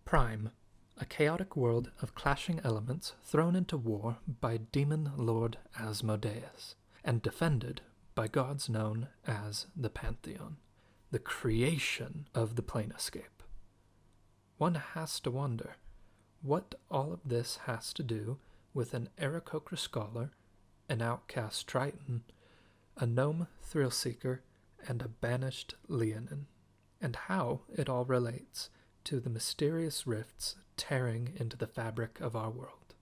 Prime, a chaotic world of clashing elements thrown into war by demon lord Asmodeus, and defended by gods known as the Pantheon, the creation of the planescape. One has to wonder what all of this has to do with an Aarakocra scholar, an outcast Triton, a gnome thrill-seeker, and a banished Leonin, and how it all relates to the mysterious rifts tearing into the fabric of our world.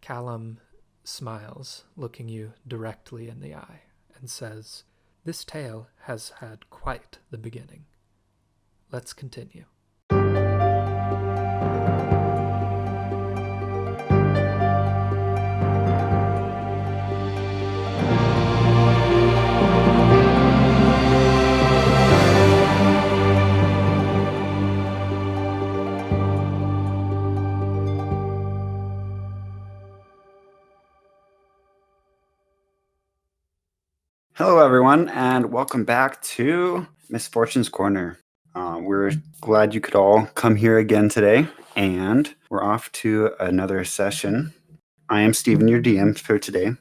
Callum smiles, looking you directly in the eye, and says, "This tale has had quite the beginning. Let's continue." Hello, everyone, and welcome back to Misfortune's Corner. We're glad you could all come here again today, and we're off to another session. I am Steven, your DM for today,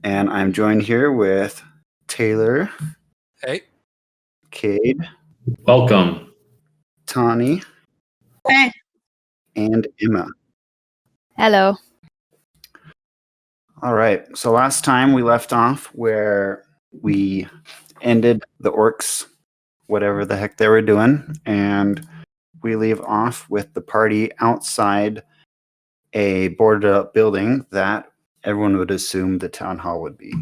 and I'm joined here with Taylor. Hey. Cade. Welcome. Tawny. Hey. And Emma. Hello. All right, so last time we left off where we ended the orcs, whatever the heck they were doing, and we leave off with the party outside a boarded up building that everyone would assume the town hall would be.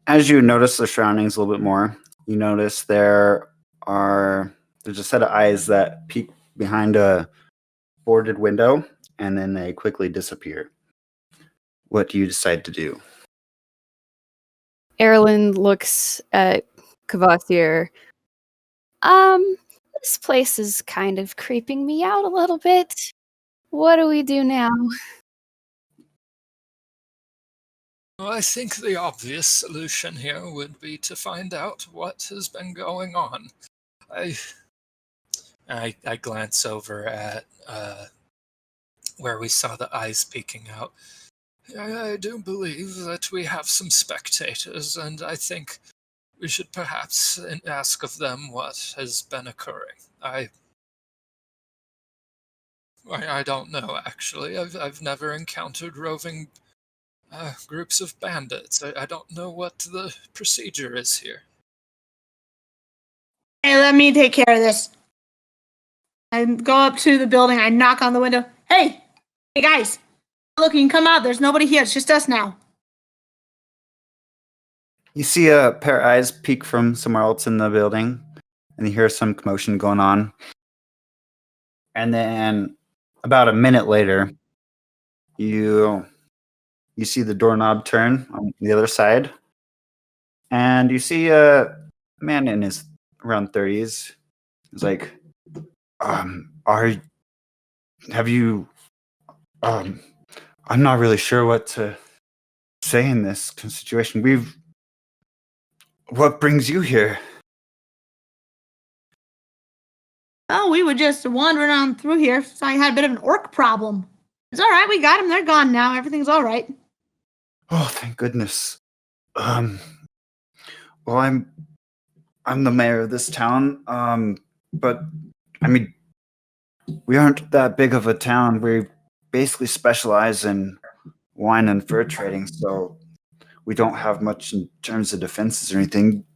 As you notice the surroundings a little bit more, you notice there's a set of eyes that peek behind a boarded window, and then they quickly disappear. What do you decide to do? Erlyn looks at Kvothier. This place is kind of creeping me out a little bit. What do we do now? Well, I think the obvious solution here would be to find out what has been going on. I glance over at where we saw the eyes peeking out. I do believe that we have some spectators, and I think we should perhaps ask of them what has been occurring. I don't know, actually. I've never encountered roving groups of bandits. I don't know what the procedure is here. Hey, let me take care of this. I go up to the building. I knock on the window. Hey guys. Look, you can come out. There's nobody here. It's just us now. You see a pair of eyes peek from somewhere else in the building, and you hear some commotion going on. And then about a minute later, you see the doorknob turn on the other side, and you see a man in his around 30s. He's like, I'm not really sure what to say in this situation. What brings you here? Oh, we were just wandering on through here. So I had a bit of an orc problem. It's all right. We got them. They're gone now. Everything's all right. Oh, thank goodness. Well, I'm the mayor of this town. But I mean, we aren't that big of a town. We basically specialize in wine and fur trading, so we don't have much in terms of defenses or anything.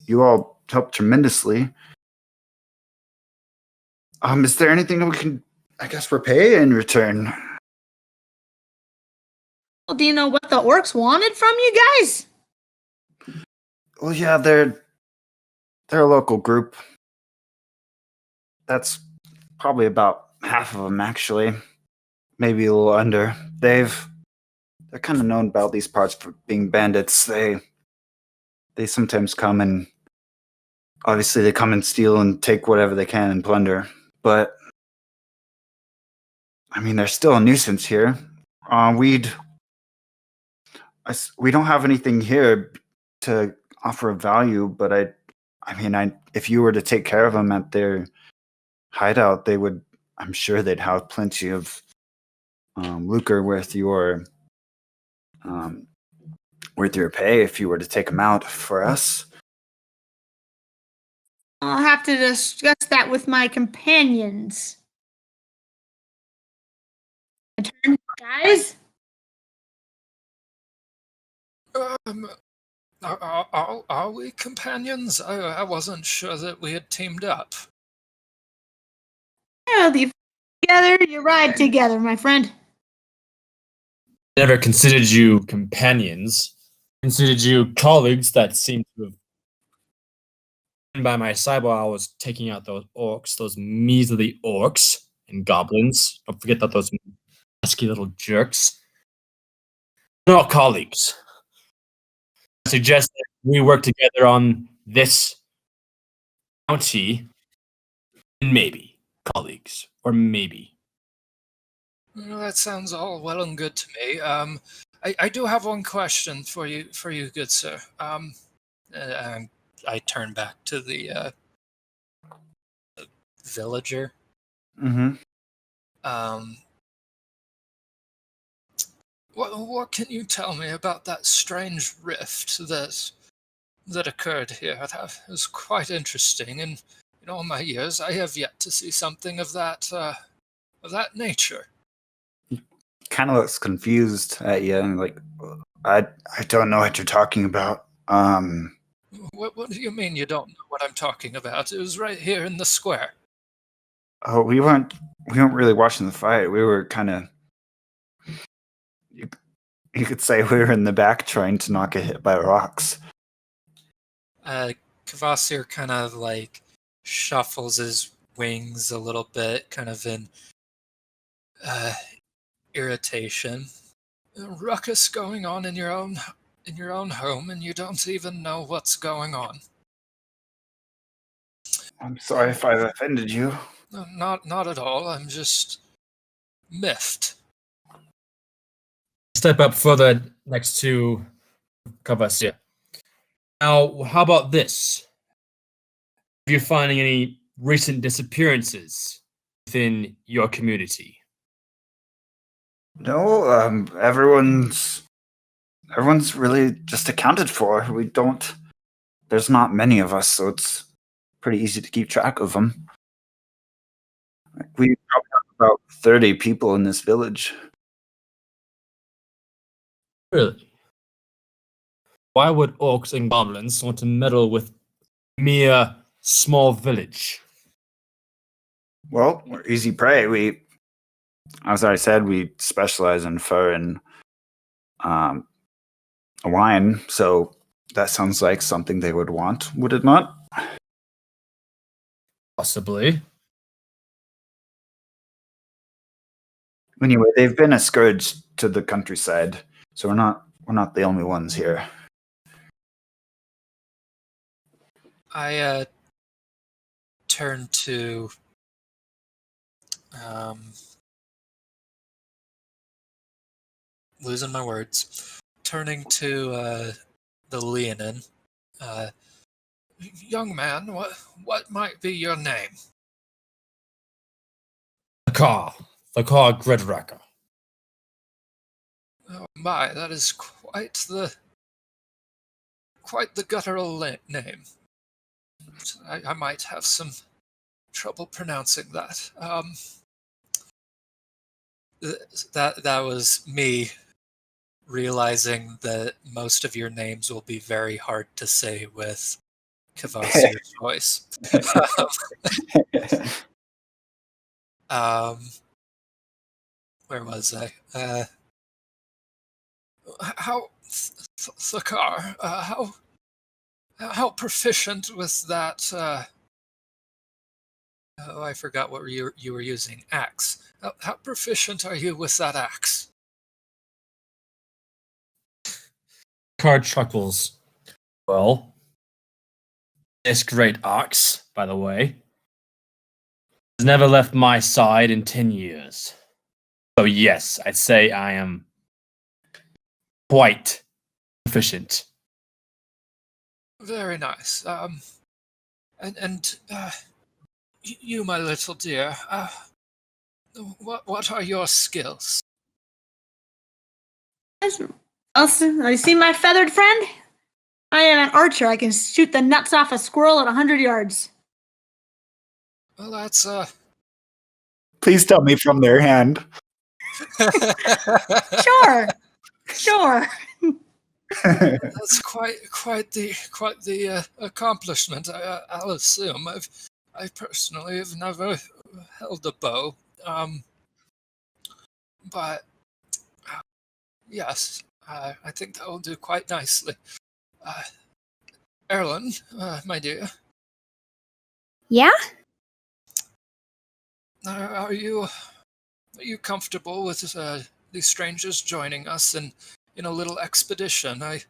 You all help tremendously. Is there anything that we can, I guess, repay in return? Well, do you know what the orcs wanted from you guys? Well, yeah, they're a local group. That's probably about half of them, actually. Maybe a little under. They're kind of known about these parts for being bandits. They sometimes come and obviously they come and steal and take whatever they can and plunder. But I mean, they're still a nuisance here. We don't have anything here to offer a value, but I mean, if you were to take care of them at their hideout, I'm sure they'd have plenty of lucre worth your pay if you were to take them out for us. I'll have to discuss that with my companions. My turn, guys. Are we companions? I wasn't sure that we had teamed up. Yeah, you together, you ride together, my friend. Never considered you companions. Considered you colleagues that seemed to have been by my side while I was taking out those orcs, those measly orcs and goblins. Don't forget that those pesky little jerks. They're all colleagues. I suggest that we work together on this bounty, and maybe colleagues, or maybe. Well, that sounds all well and good to me. I do have one question for you, good sir. I turn back to the villager. Mm-hmm. What can you tell me about that strange rift that occurred here? That was quite interesting, and in all my years, I have yet to see something of that nature. Kind of looks confused at you and like, I don't know what you're talking about. What do you mean you don't know what I'm talking about? It was right here in the square. Oh, we weren't really watching the fight. We were kind of, you could say we were in the back trying to not get hit by rocks. Kvasir kind of like shuffles his wings a little bit, kind of in irritation. A ruckus going on in your own home, and you don't even know what's going on. I'm sorry if I've offended you. No, not at all. I'm just miffed. Step up further next to Kavasya. Now, how about this? Are you finding any recent disappearances within your community? No, everyone's really just accounted for. There's not many of us, so it's pretty easy to keep track of them. We probably have about 30 people in this village. Really? Why would orcs and goblins want to meddle with mere small village? Well, we're easy prey. As I said, we specialize in fur and wine, so that sounds like something they would want, would it not? Possibly. Anyway, they've been a scourge to the countryside, so we're not the only ones here. I turn to losing my words. Turning to the Leonin. Young man, what might be your name? The car Gridwrecker. Oh my, that is quite the guttural name. I might have some trouble pronouncing that. That was me realizing that most of your names will be very hard to say with Kvasir's voice. Where was I? How Thakar? How proficient with that? Oh, I forgot what you were using. Axe. How proficient are you with that axe? Car chuckles. Well, this great ox, by the way, has never left my side in 10 years. So yes, I'd say I am quite proficient. Very nice. And you, my little dear, what are your skills? Also, you see my feathered friend? I am an archer. I can shoot the nuts off a squirrel at 100 yards. Well, that's Please tell me from their hand. Sure. Sure. That's quite the accomplishment. I'll assume. I personally have never held a bow, but yes, I think that will do quite nicely. Erlen, my dear, Yeah? are you comfortable with these strangers joining us in a little expedition? I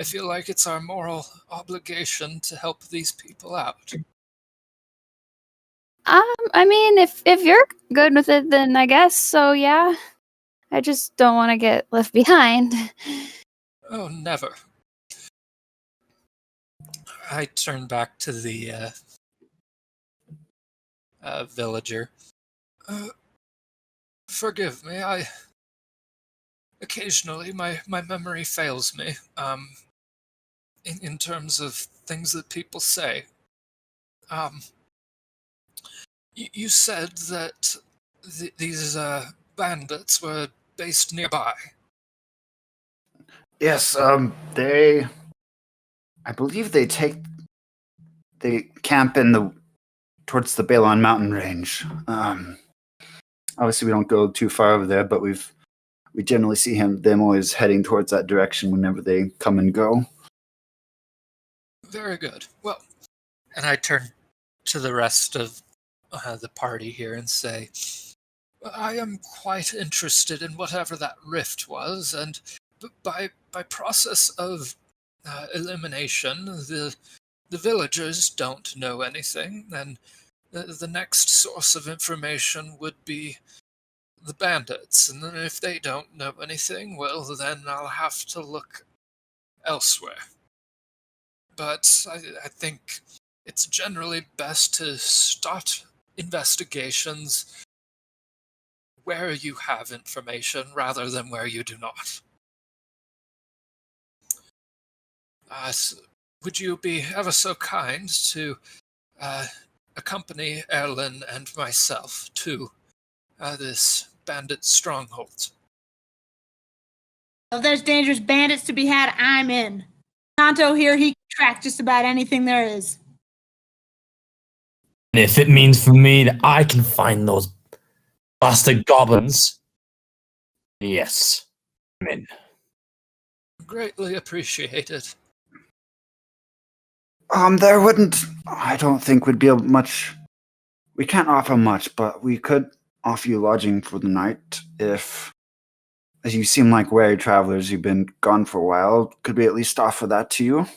feel like it's our moral obligation to help these people out. I mean, if you're good with it, then I guess so. Yeah. I just don't want to get left behind. Oh, never. I turn back to the villager. Forgive me, occasionally my memory fails me, in terms of things that people say. You said that these bandits were based nearby. Yes, I believe they camp towards the Balon mountain range. Obviously we don't go too far over there, but we generally see them always heading towards that direction whenever they come and go. Very good. Well, and I turn to the rest of the party here and say, I am quite interested in whatever that rift was, and by process of elimination, the villagers don't know anything, and the next source of information would be the bandits, and then if they don't know anything, well, then I'll have to look elsewhere. But I think it's generally best to start investigations where you have information rather than where you do not. Would you be ever so kind to accompany Erlen and myself to this bandit stronghold? If there's dangerous bandits to be had, I'm in. Tonto here, he can track just about anything there is. And if it means for me that I can find those bastard goblins, yes, I'm in. Greatly appreciated. I don't think would be much. We can't offer much, but we could offer you lodging for the night if, as you seem like wary travelers, you've been gone for a while. Could we at least offer that to you?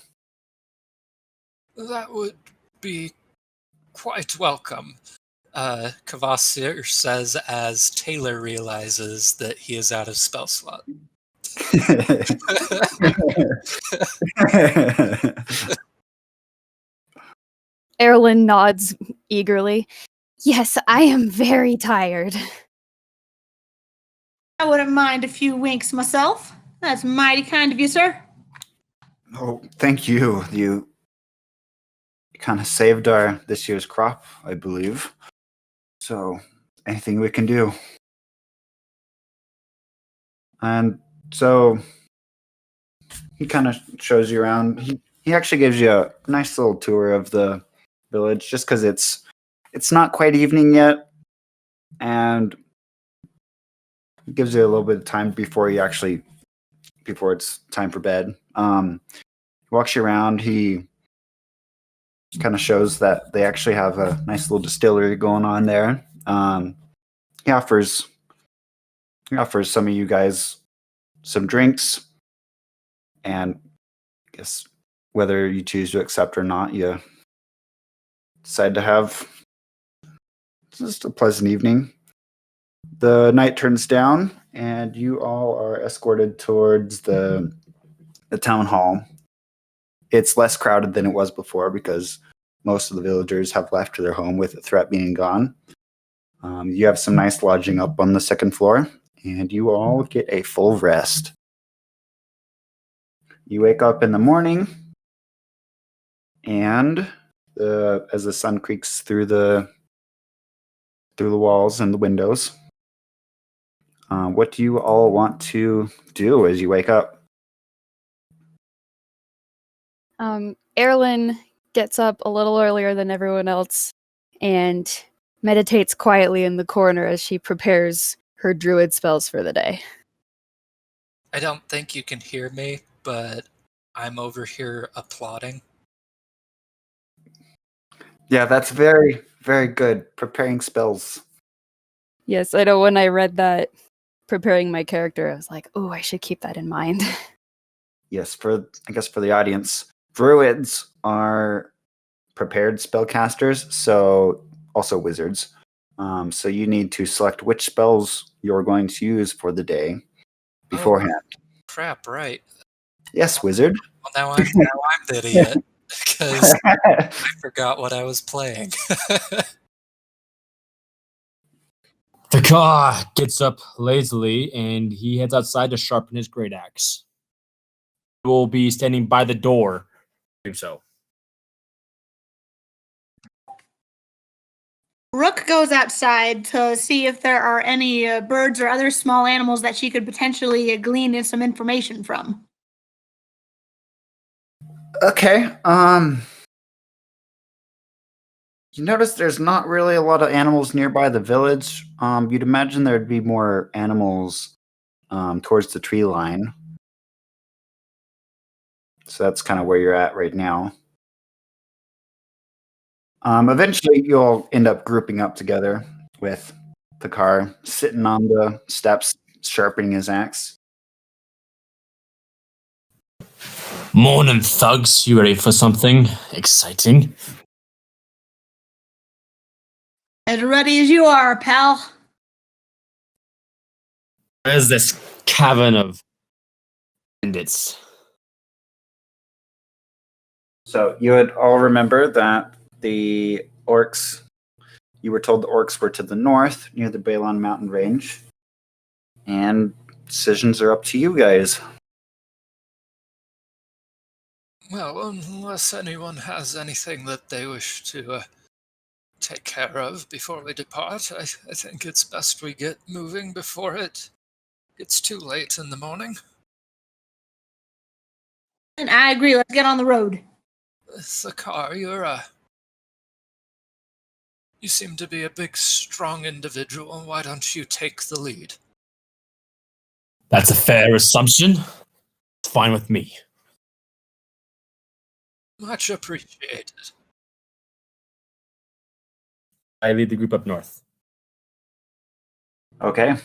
That would be quite welcome, Kvasir says as Taylor realizes that he is out of spell slot. Erlen nods eagerly. Yes, I am very tired. I wouldn't mind a few winks myself. That's mighty kind of you, sir. Oh, thank you. You kind of saved this year's crop, I believe. So, anything we can do. And so, he kind of shows you around. He actually gives you a nice little tour of the village, just because it's not quite evening yet, and gives you a little bit of time before it's time for bed. He walks you around. He kind of shows that they actually have a nice little distillery going on there. He offers some of you guys some drinks, and I guess whether you choose to accept or not, you decide to have just a pleasant evening. The night turns down, and you all are escorted towards the town hall. It's less crowded than it was before because most of the villagers have left their home with the threat being gone. You have some nice lodging up on the second floor, and you all get a full rest. You wake up in the morning, and as the sun creaks through the walls and the windows, what do you all want to do as you wake up? Erlyn gets up a little earlier than everyone else and meditates quietly in the corner as she prepares her druid spells for the day. I don't think you can hear me, but I'm over here applauding. Yeah, that's very, very good. Preparing spells. Yes, I know when I read that, preparing my character, I was like, oh, I should keep that in mind. Yes, I guess for the audience, druids are prepared spellcasters, so also wizards. So you need to select which spells you're going to use for the day beforehand. Oh, crap, right. Yes, wizard. Well, now I'm the idiot because I forgot what I was playing. The car gets up lazily and he heads outside to sharpen his great axe. He will be standing by the door to do so. Rook goes outside to see if there are any birds or other small animals that she could potentially glean some information from. Okay. You notice there's not really a lot of animals nearby the village. You'd imagine there'd be more animals towards the tree line. So that's kind of where you're at right now. Eventually, you'll end up grouping up together with the car sitting on the steps, sharpening his axe. Morning, thugs. You ready for something exciting? As ready as you are, pal. Where's this cavern of bandits? So you would all remember that the orcs, you were told the orcs were to the north near the Balon mountain range. And decisions are up to you guys. Well, unless anyone has anything that they wish to take care of before we depart, I think it's best we get moving before it gets too late in the morning. And I agree. Let's get on the road. Thakar, you seem to be a big, strong individual. Why don't you take the lead? That's a fair assumption. It's fine with me. Much appreciated. I lead the group up north. Okay.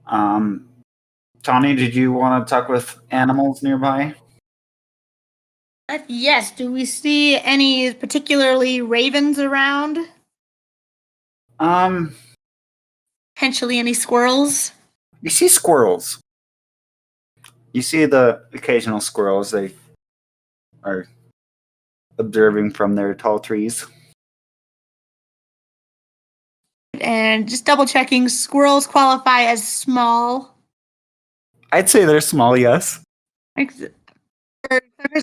Tawny, did you want to talk with animals nearby? Yes. Do we see any particularly ravens around? Potentially any squirrels? You see squirrels. You see the occasional squirrels. They are observing from their tall trees. And just double checking, squirrels qualify as small. I'd say they're small, yes. I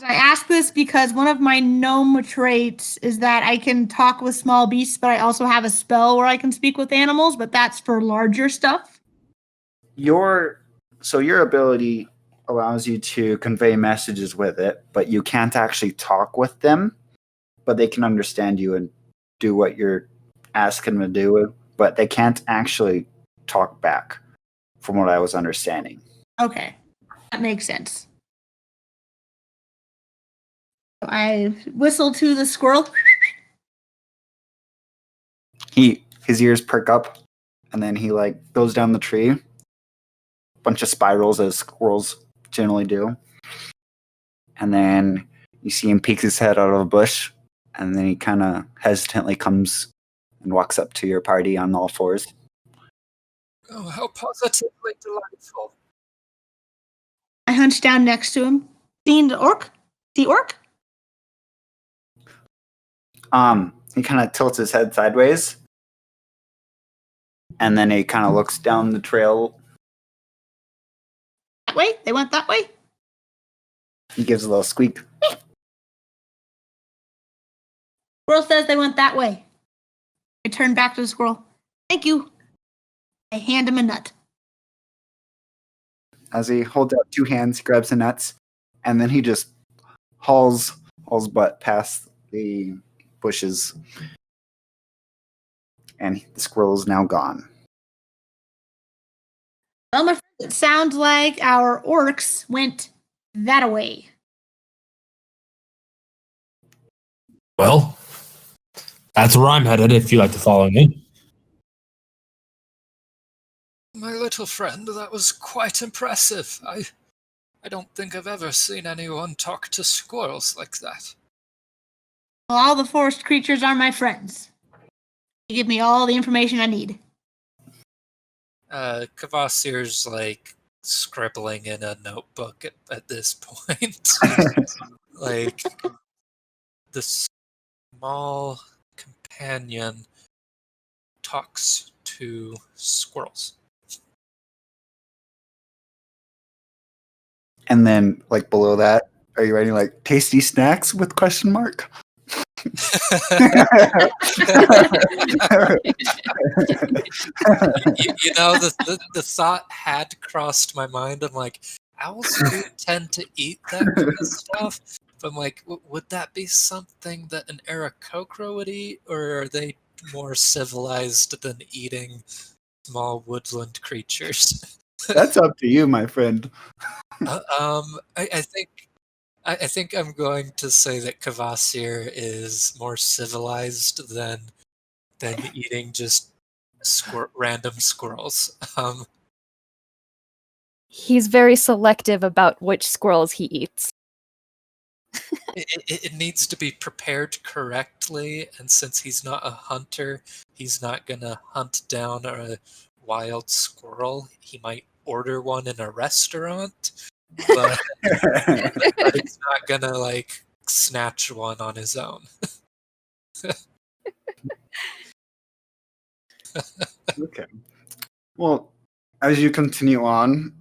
ask this because one of my gnome traits is that I can talk with small beasts, but I also have a spell where I can speak with animals, but that's for larger stuff. Your ability allows you to convey messages with it, but you can't actually talk with them, but they can understand you and do what you're asking them to do, but they can't actually talk back, from what I was understanding. Okay, that makes sense. I whistle to the squirrel. His ears perk up, and then he goes down the tree. Bunch of spirals as squirrels generally do. And then you see him peek his head out of a bush, and then he kind of hesitantly comes and walks up to your party on all fours. Oh, how positively delightful. I hunch down next to him. Seen the orc? The orc? He kind of tilts his head sideways, and then he kind of looks down the trail. That way? They went that way? He gives a little squeak. Squirrel says they went that way. I turn back to the squirrel. Thank you. I hand him a nut. As he holds out two hands, he grabs the nuts, and then he just hauls butt past the bushes, and the squirrel is now gone. Well, my friend, it sounds like our orcs went that way. Well, that's where I'm headed if you'd like to follow me. My little friend, that was quite impressive. I don't think I've ever seen anyone talk to squirrels like that. Well, all the forest creatures are my friends. They give me all the information I need. Kvasir's like scribbling in a notebook at this point. Like, the small companion talks to squirrels. And then, like below that, are you writing like tasty snacks with question mark? you know, the thought had crossed my mind. I'm like, owls do tend to eat that kind of stuff. But I'm like, would that be something that an Aarakocra would eat, or are they more civilized than eating small woodland creatures? That's up to you, my friend. I think I'm going to say that Kvasir is more civilized than eating just random squirrels. He's very selective about which squirrels he eats. It needs to be prepared correctly, and since he's not a hunter, he's not gonna hunt down a wild squirrel. He might order one in a restaurant, but he's not gonna like snatch one on his own. Okay. Well, as you continue on,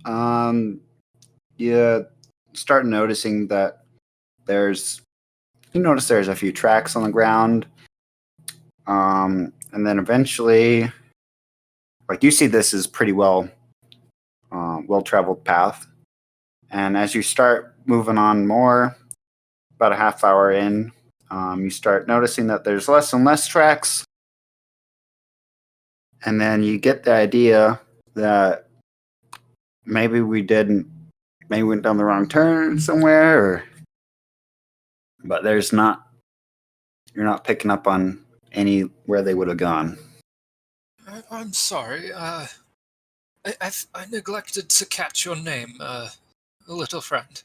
you start noticing that there's a few tracks on the ground, and then eventually, like you see, this is pretty well traveled path. And as you start moving on more, about a half hour in, you start noticing that there's less and less tracks. And then you get the idea that maybe we went down the wrong turn somewhere, but you're not picking up on where they would have gone. I'm sorry. I neglected to catch your name, little friend.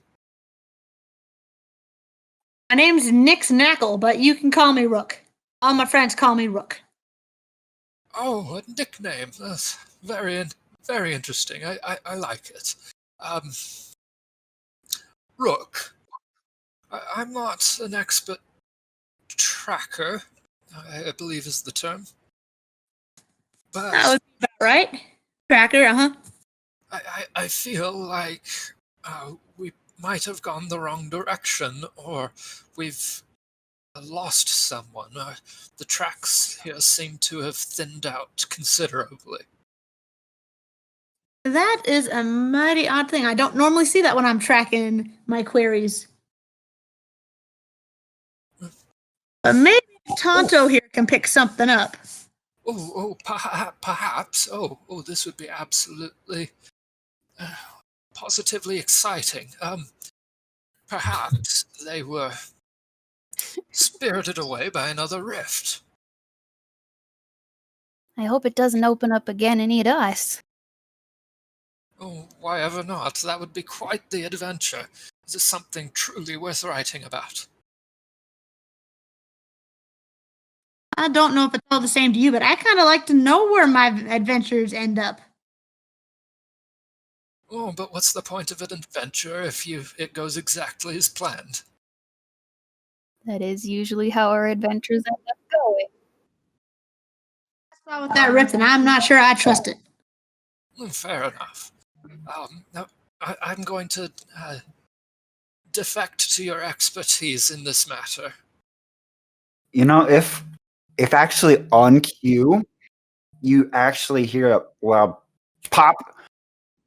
My name's Nix Knackle, but you can call me Rook. All my friends call me Rook. Oh, a nickname. That's very interesting. I like it. Rook. I'm not an expert tracker, I believe is the term. But That would be about right. Tracker, I feel like we might have gone the wrong direction, or we've lost someone. The tracks here seem to have thinned out considerably. That is a mighty odd thing. I don't normally see that when I'm tracking my queries. But maybe Tonto here can pick something up. Perhaps. This would be absolutely, positively exciting. Perhaps they were spirited away by another rift. I hope it doesn't open up again and eat us. Oh, why ever not? That would be quite the adventure. This is something truly worth writing about. I don't know if it's all the same to you, but I kind of like to know where my adventures end up. Oh, but what's the point of an adventure if it goes exactly as planned? That is usually how our adventures end up going. I saw with that Riton. I'm not sure I trust it. Fair enough. No, I'm going to defect to your expertise in this matter. You know, if actually on cue, you actually hear a loud pop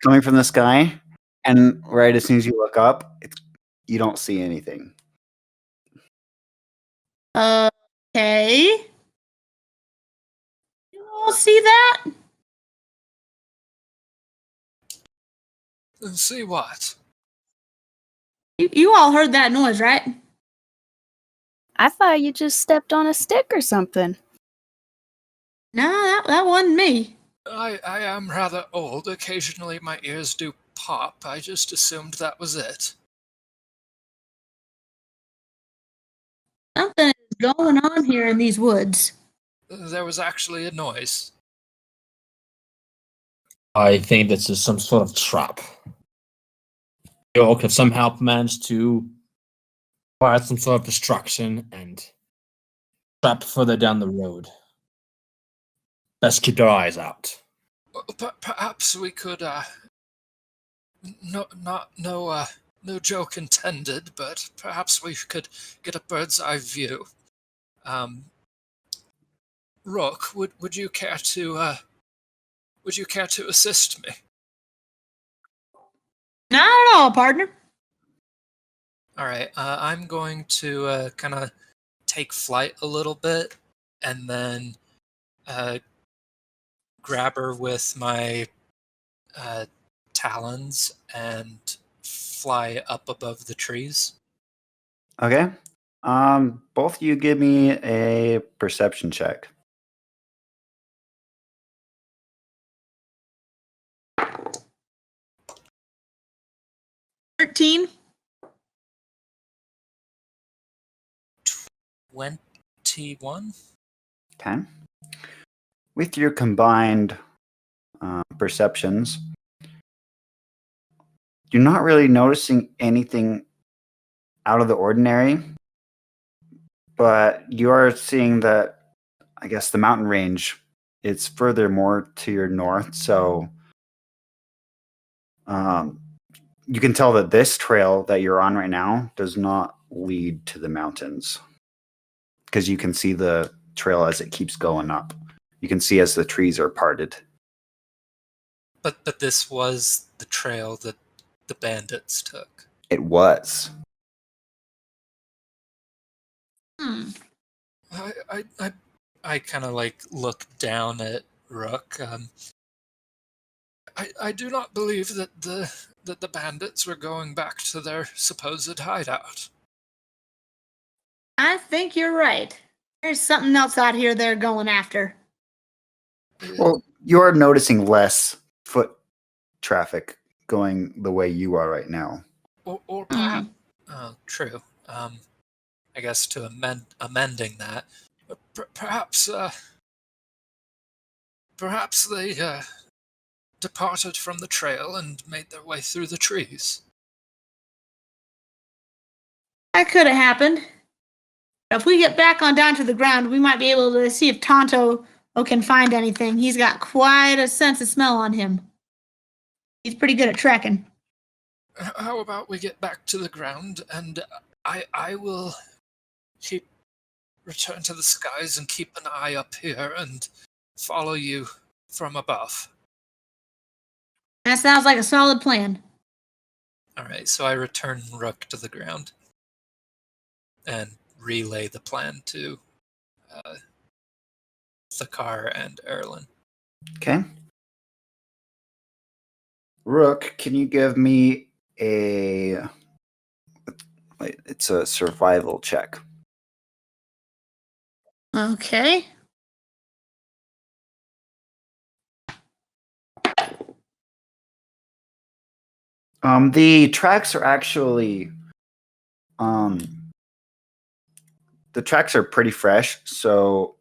coming from the sky, and right as soon as you look up, you don't see anything. Okay. You all see that? See what? You all heard that noise, right? I thought you just stepped on a stick or something. No, that wasn't me. I am rather old. Occasionally my ears do pop. I just assumed that was it. Something is going on here in these woods. There was actually a noise. I think this is some sort of trap. The orc have somehow managed to provide some sort of distraction and trap further down the road. Best keep our eyes out. Perhaps we could, no joke intended, but perhaps we could get a bird's eye view. Rook, would you care to assist me? Not at all, partner. All right, I'm going to kind of take flight a little bit, and then grab her with my talons and fly up above the trees. Okay. Both of you give me a perception check. 13. 21. Okay. With your combined perceptions, you're not really noticing anything out of the ordinary, but you are seeing that, I guess, the mountain range, it's further more to your north, so you can tell that this trail that you're on right now does not lead to the mountains, because you can see the trail as it keeps going up. You can see as the trees are parted. But this was the trail that the bandits took. It was. I kind of like look down at Rook. I do not believe that the bandits were going back to their supposed hideout. I think you're right. There's something else out here they're going after. Well, you're noticing less foot traffic going the way you are right now. Or perhaps, true. I guess to amending that, perhaps they departed from the trail and made their way through the trees. That could have happened. If we get back on down to the ground, we might be able to see if Tonto can find anything. He's got quite a sense of smell on him. He's pretty good at tracking. How about we get back to the ground, and I will return to the skies and keep an eye up here and follow you from above. That sounds like a solid plan. All right, so I return Rook to the ground and relay the plan to Thakar and Erlin. Okay. Rook, can you give me it's a survival check. Okay. The tracks are actually the tracks are pretty fresh, so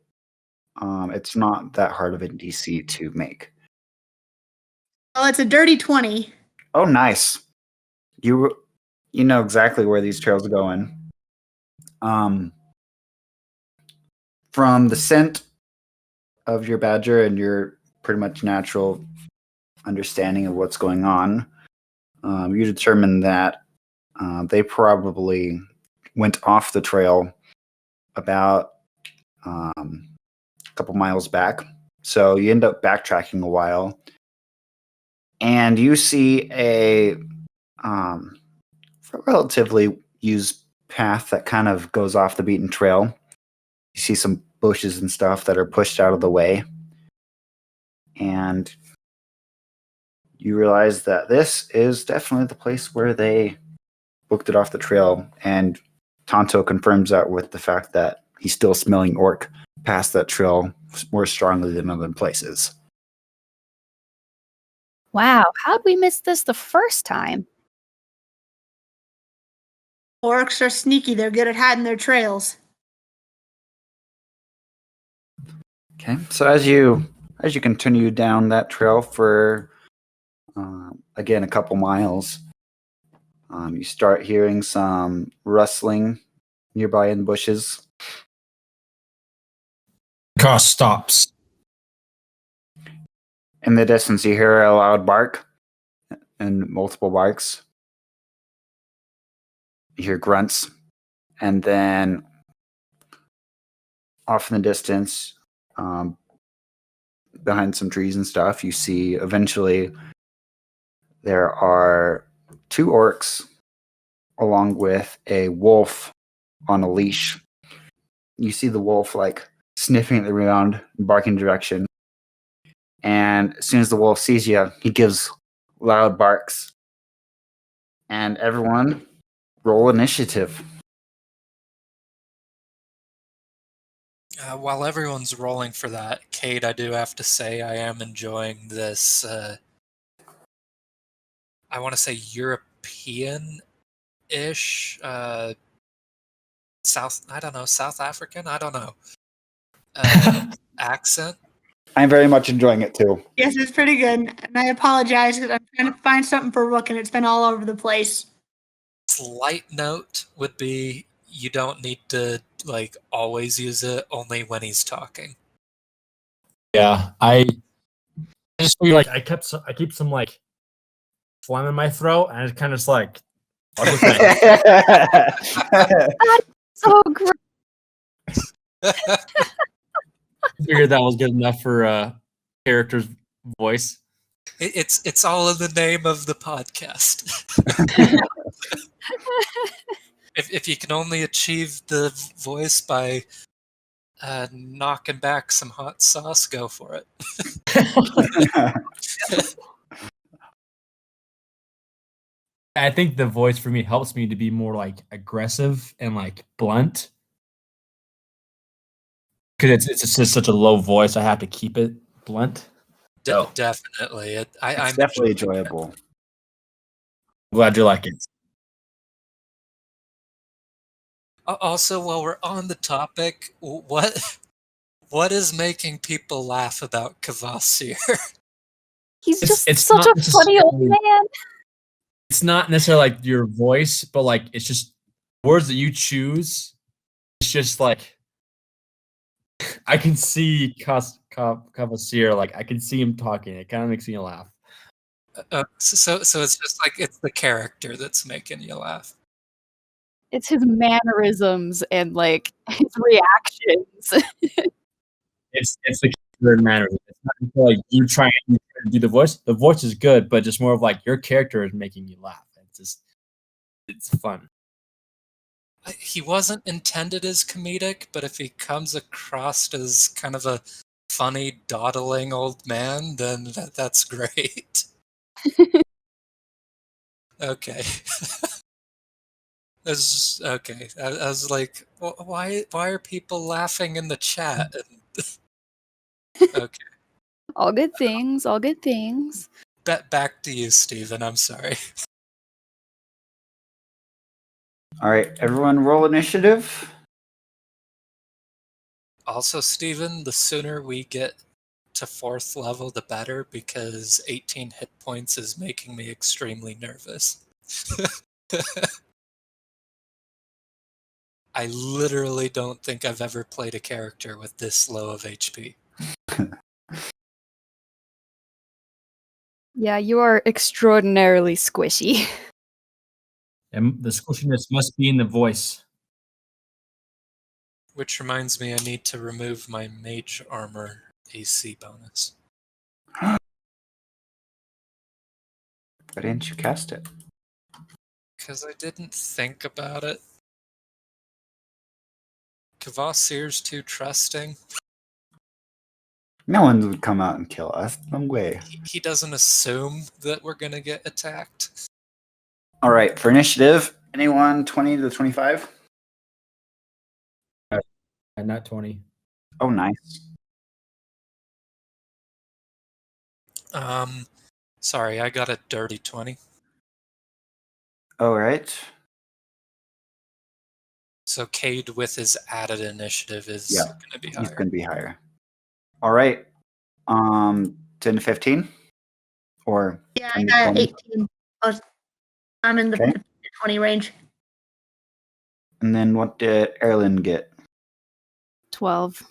it's not that hard of a DC to make. Well, it's a dirty 20. Oh, nice. You know exactly where these trails are going. From the scent of your badger and your pretty much natural understanding of what's going on, you determine that they probably went off the trail about a couple miles back. So you end up backtracking a while, and you see a relatively used path that kind of goes off the beaten trail. You see some bushes and stuff that are pushed out of the way, and you realize that this is definitely the place where they booked it off the trail. And Tonto confirms that with the fact that he's still smelling orc past that trail more strongly than other places. Wow, how'd we miss this the first time? Orcs are sneaky. They're good at hiding their trails. Okay, so as you continue down that trail for again a couple miles, you start hearing some rustling nearby in the bushes. The car stops. In the distance, you hear a loud bark and multiple barks. You hear grunts, and then off in the distance, behind some trees and stuff, you see eventually there are two orcs along with a wolf on a leash. You see the wolf like sniffing at the ground, barking direction. And as soon as the wolf sees you, he gives loud barks. And everyone, roll initiative. While everyone's rolling for that, Cade, I do have to say I am enjoying this, I want to say European-ish, South African? I don't know. Accent. I'm very much enjoying it too. Yes, it's pretty good. And I apologize because I'm trying to find something for Rook and it's been all over the place. Slight note would be you don't need to like always use it, only when he's talking. Yeah, I just feel like I keep some like phlegm in my throat, and it's kind of just like, what's the So great. figured that was good enough for character's voice. It's all in the name of the podcast. If you can only achieve the voice by knocking back some hot sauce, go for it. I think the voice for me helps me to be more like aggressive and like blunt, because it's just such a low voice. I have to keep it blunt. Definitely, I'm It's definitely enjoyable. Glad you like it. Also, while we're on the topic, what is making people laugh about Kvasir? He's just it's such not a funny old man. It's not necessarily like your voice, but like it's just words that you choose. It's just like I can see Kvasir, like I can see him talking. It kind of makes me laugh. So it's just like it's the character that's making you laugh. It's his mannerisms and like his reactions. It's the character manner. It's not until, like you try and do the voice. The voice is good, but just more of like your character is making you laugh. It's fun. He wasn't intended as comedic, but if he comes across as kind of a funny, dawdling old man, then that's great. Okay. Okay. I was like, why are people laughing in the chat? Okay. All good things, all good things. Back to you, Steven. I'm sorry. All right, everyone roll initiative. Also, Steven, the sooner we get to 4th level, the better, because 18 hit points is making me extremely nervous. I literally don't think I've ever played a character with this low of HP. Yeah, you are extraordinarily squishy. And the squishiness must be in the voice. Which reminds me, I need to remove my mage armor AC bonus. Why didn't you cast it? Because I didn't think about it. Kvasir's too trusting. No one would come out and kill us. No way. He doesn't assume that we're going to get attacked. All right, for initiative, anyone 20 to 25? And not 20. Oh, nice. Sorry, I got a dirty 20. All right. So Cade with his added initiative is Yeah, going to be He's higher. going to be higher. All right. 10 to 15? Or Yeah, I 10 to got 20? 18. I'm in the Okay. 20 range. And then what did Erlyn get? 12.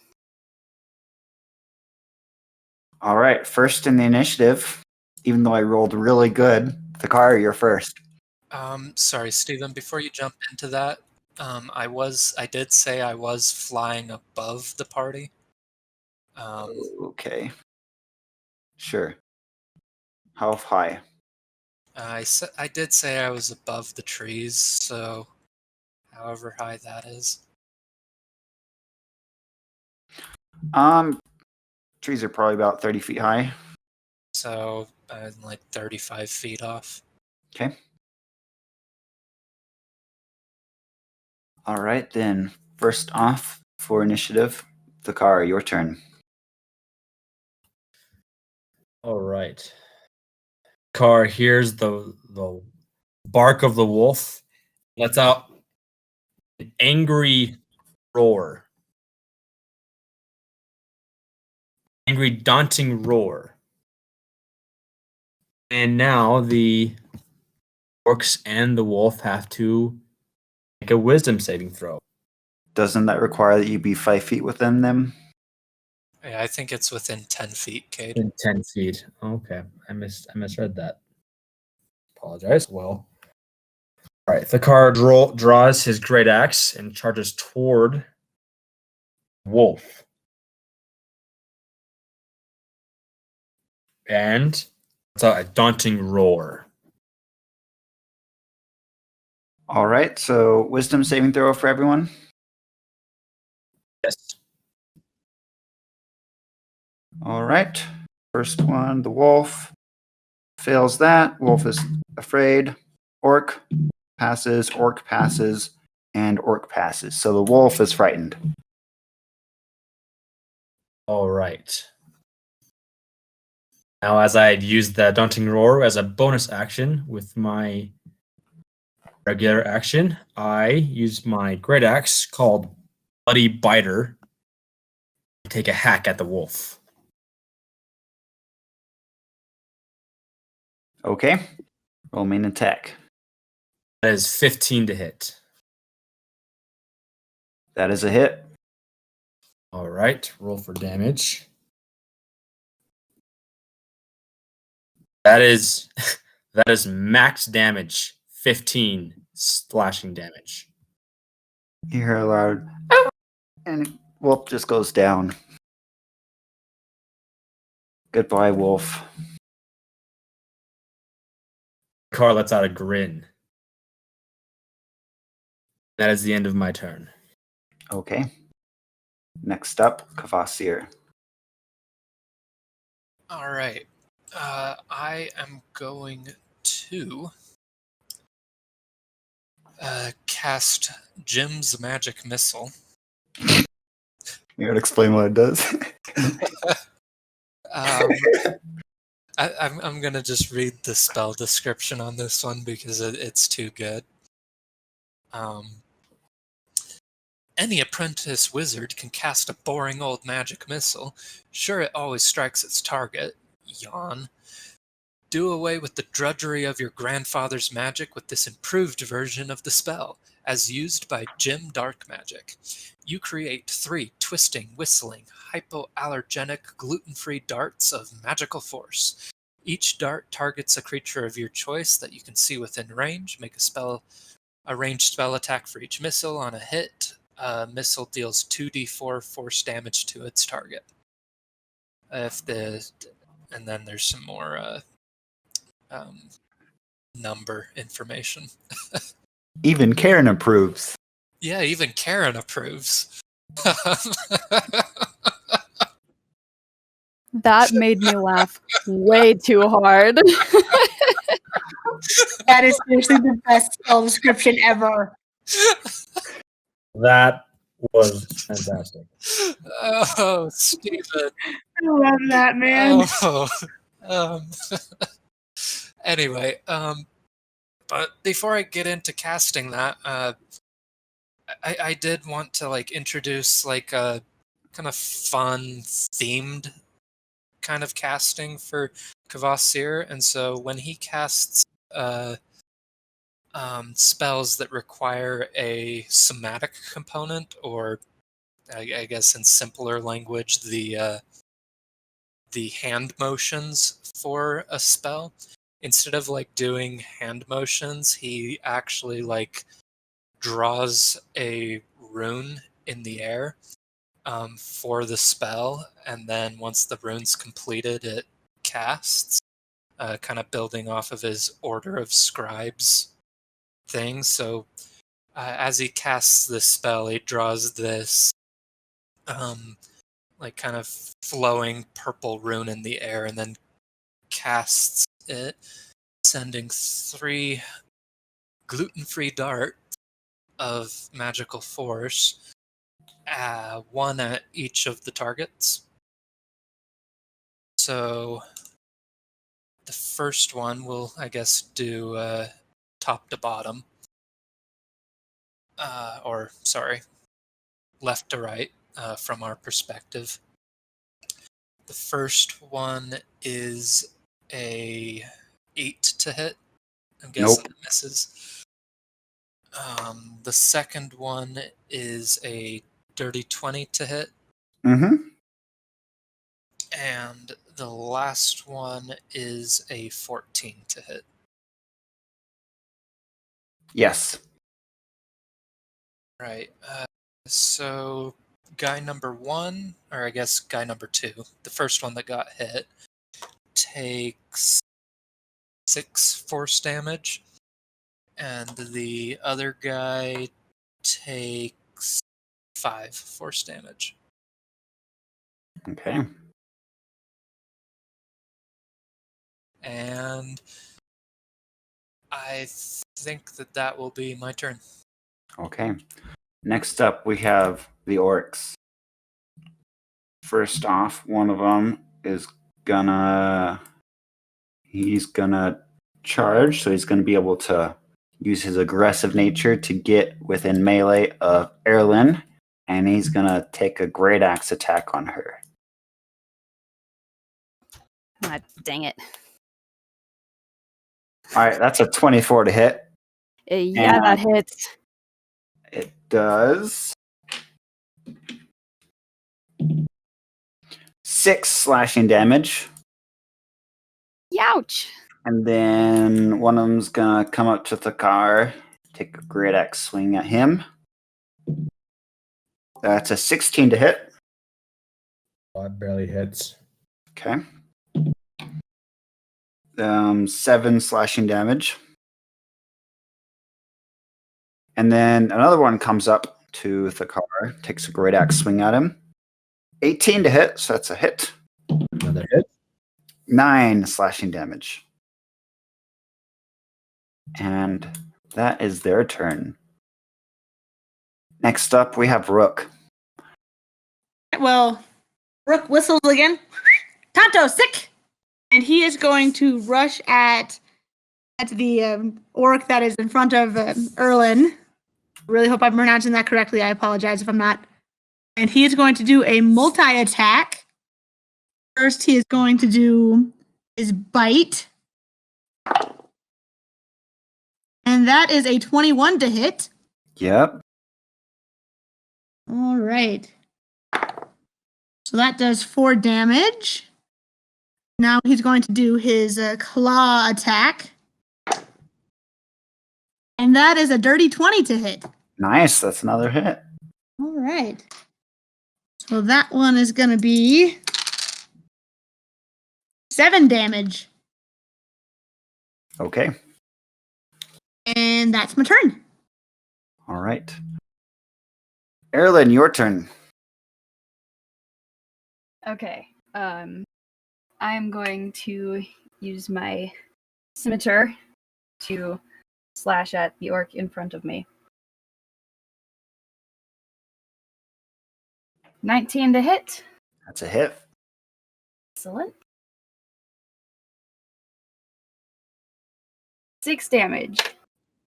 All right, first in the initiative, even though I rolled really good, Thakar, you're first. Sorry, Stephen, before you jump into that, I did say I was flying above the party. Okay. Sure. How high? I did say I was above the trees, so however high that is. Trees are probably about 30 feet high. So I'm like 35 feet off. Okay. All right, then. First off for initiative, Thakar, your turn. All right. Car hears the bark of the wolf, lets out an angry roar. Angry, daunting roar. And now the orcs and the wolf have to make a wisdom saving throw. Doesn't that require that you be 5 feet within them? Yeah, I think it's within 10 feet, Cade. In 10 feet. Okay. I misread that. Apologize. Well. All right. The card draws his great axe and charges toward Wolf. And it's a daunting roar. All right, so wisdom saving throw for everyone. Yes. All right. First one, the wolf. Fails that. Wolf is afraid. Orc passes, and orc passes. So the wolf is frightened. All right. Now, as I had used the daunting roar as a bonus action with my regular action, I use my great axe called Bloody Biter to take a hack at the wolf. Okay. Roll main attack. That is 15 to hit. That is a hit. All right, roll for damage. That is max damage, 15 slashing damage. You hear a loud, "Ow!" and wolf just goes down. Goodbye, wolf. Car lets out a grin. That is the end of my turn. Okay. Next up, Kvasir. All right. I am going to cast Jim's Magic Missile. You gotta explain what it does. I'm going to just read the spell description on this one because it's too good. Any apprentice wizard can cast a boring old magic missile. Sure, it always strikes its target. Yawn. Do away with the drudgery of your grandfather's magic with this improved version of the spell, as used by Jim Dark Magic. You create 3 twisting, whistling, hypoallergenic, gluten-free darts of magical force. Each dart targets a creature of your choice that you can see within range. Make a ranged spell attack for each missile. On a hit, a missile deals 2d4 force damage to its target. And then there's some more number information. Even Karen approves. Yeah, even Karen approves. That made me laugh way too hard. That is seriously the best spell description ever. That was fantastic. Oh, Stephen. I love that, man. Oh, anyway, but before I get into casting that, I did want to introduce a kind of fun themed kind of casting for Kvasir, and so when he casts spells that require a somatic component, or I guess in simpler language, the hand motions for a spell, instead of doing hand motions, he actually draws a rune in the air for the spell, and then once the rune's completed, it casts, kind of building off of his Order of Scribes thing. So as he casts this spell, he draws this kind of flowing purple rune in the air, and then casts it, sending 3 gluten-free darts of magical force, 1 at each of the targets. So the first one will, I guess, do top to bottom. Or, sorry, left to right from our perspective. The first one is a 8 to hit. I'm guessing it misses. The second one is a dirty 20 to hit. Mm-hmm. And the last one is a 14 to hit. Yes. Right. So guy number 1, or I guess guy number 2, the first one that got hit, takes 6 force damage, and the other guy takes 5 force damage. Okay. And I think that will be my turn. Okay. Next up, we have the orcs. First off, one of them is he's gonna charge, so he's gonna be able to use his aggressive nature to get within melee of Erlin, and he's gonna take a great axe attack on her. Ah, dang it. All right, that's a 24 to hit. Yeah, that hits. It does 6 slashing damage. Youch. And then one of them's gonna come up to Thakar, take a great axe swing at him. That's a 16 to hit. That barely hits. Okay. 7 slashing damage. And then another one comes up to Thakar, takes a great axe swing at him. 18 to hit, so that's a hit. Another hit. 9 slashing damage. And that is their turn. Next up, we have Rook. Well, Rook whistles again. Tonto, sick! And he is going to rush at the orc that is in front of Erlin. Really hope I'm pronouncing that correctly. I apologize if I'm not. And he is going to do a multi-attack. First, he is going to do his bite. And that is a 21 to hit. Yep. All right. So that does 4 damage. Now he's going to do his claw attack. And that is a dirty 20 to hit. Nice. That's another hit. All right. So that one is going to be 7 damage. Okay. And that's my turn. All right. Erlen, your turn. Okay. I am going to use my scimitar to slash at the orc in front of me. 19 to hit. That's a hit. Excellent. 6 damage.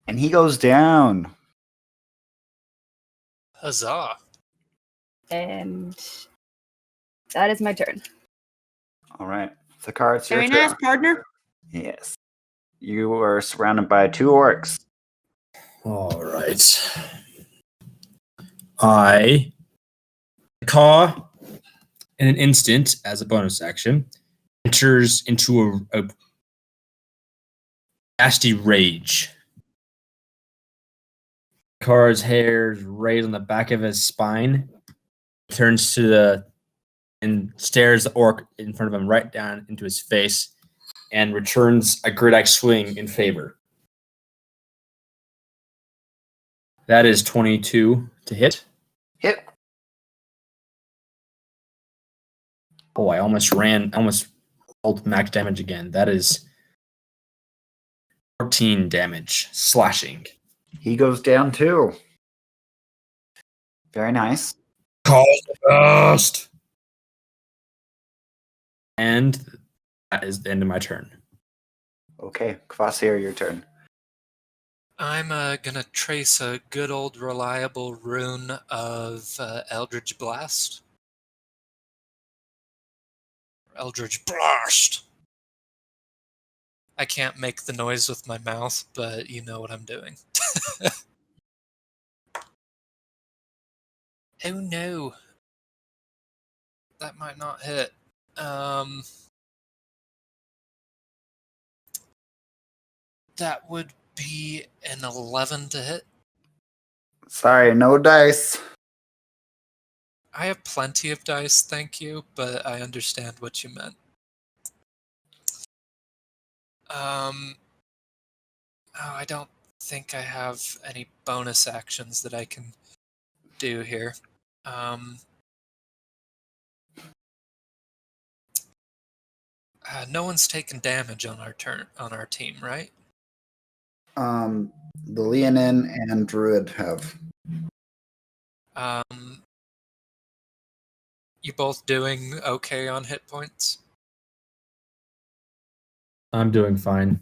And he goes down. Huzzah. And that is my turn. All right. Thakar, it's your Very turn. nice, partner. Yes. You are surrounded by 2 orcs. All right. I Caw in an instant as a bonus action enters into a nasty rage. Car's hair is raised on the back of his spine, turns to and stares the orc in front of him right down into his face, and returns a great axe swing in favor. That is 22 to hit. Hit. Oh, I almost rolled max damage again. That is 14 damage, slashing. He goes down too. Very nice. Cause the best. And that is the end of my turn. Okay. Kvasir, your turn. I'm gonna trace a good old reliable rune of Eldritch Blast. Eldritch Blast! I can't make the noise with my mouth, but you know what I'm doing. Oh no. That might not hit. That would be an 11 to hit. Sorry, no dice. I have plenty of dice, thank you, but I understand what you meant. I don't think I have any bonus actions that I can do here. No one's taken damage on our team, right? The Leonin and Druid have. You both doing okay on hit points? I'm doing fine.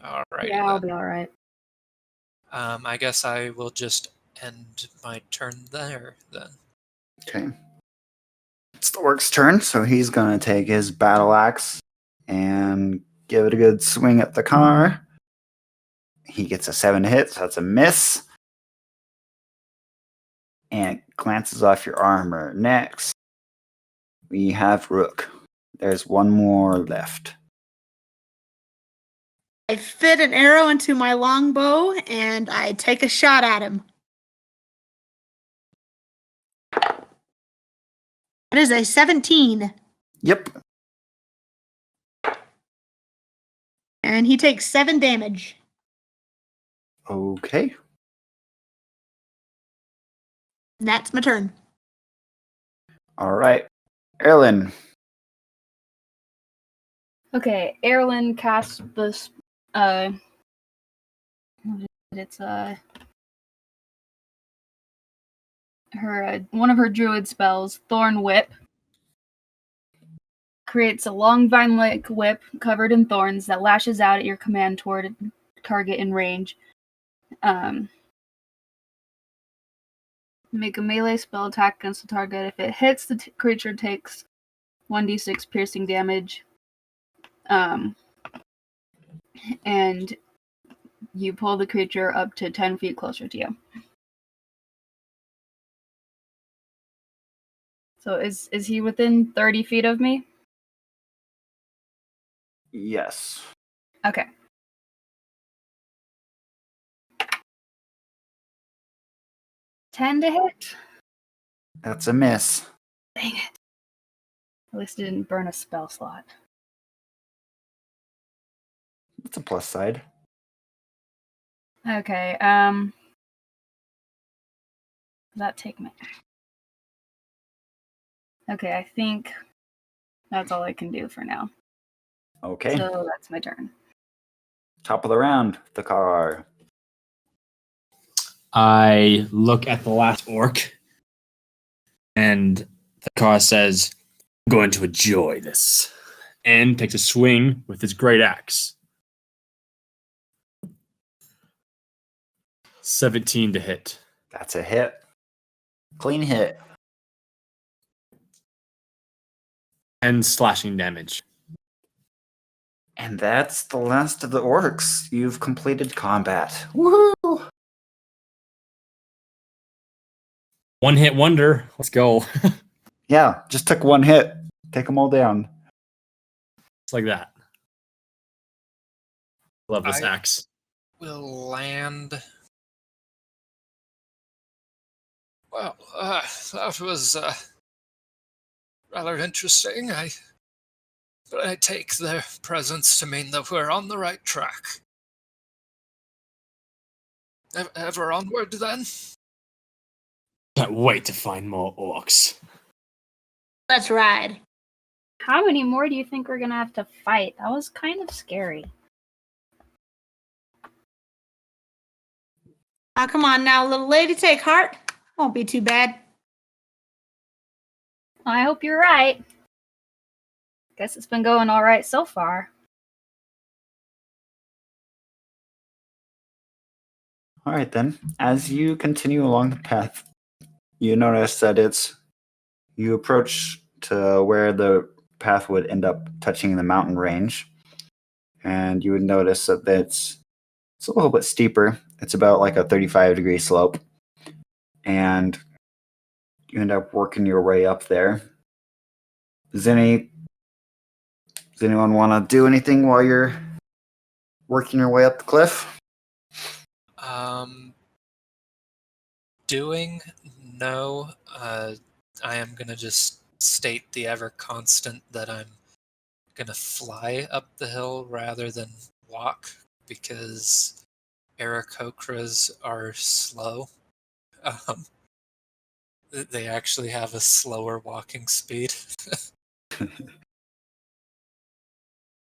Alright. Yeah, I'll be alright. I guess I will just end my turn there then. Okay. It's the orc's turn, so he's going to take his battle axe and give it a good swing at the car. He gets a 7 to hit, so that's a miss. And glances off your armor. Next, we have Rook. There's one more left. I fit an arrow into my longbow and I take a shot at him. That is a 17. Yep. And he takes 7 damage. Okay. And that's my turn. All right. Erlen. Okay, Erlen casts this. It's her one of her druid spells, Thorn Whip. Creates a long vine-like whip covered in thorns that lashes out at your command toward a target in range. Make a melee spell attack against the target. If it hits, the creature takes 1d6 piercing damage. and you pull the creature up to 10 feet closer to you. So is he within 30 feet of me? Yes. Okay. Ten to hit? That's a miss. Dang it. At least it didn't burn a spell slot. That's a plus side. Okay, does that take me? Okay, I think that's all I can do for now. Okay. So that's my turn. Top of the round, the car. I look at the last orc, and the car says, "I'm going to enjoy this," and takes a swing with his great axe. 17 to hit. That's a hit. Clean hit. 10 slashing damage. And that's the last of the orcs. You've completed combat. Woohoo! One hit wonder. Let's go. Yeah, just took one hit. Take them all down. It's like that. Love this I- axe. Will land. Well, that was rather interesting. But I take their presence to mean that we're on the right track. Ever onward, then? Can't wait to find more orcs. Let's ride. How many more do you think we're gonna have to fight? That was kind of scary. Oh, come on now, little lady, take heart. Won't be too bad. I hope you're right. Guess it's been going all right so far. All right, then. As you continue along the path, you notice that you approach to where the path would end up touching the mountain range, and you would notice that it's a little bit steeper. It's about like a 35-degree slope, and you end up working your way up there. Does anyone want to do anything while you're working your way up the cliff? Doing? No. I am gonna just state the ever constant that I'm gonna fly up the hill rather than walk because Aarakocras are slow. They actually have a slower walking speed.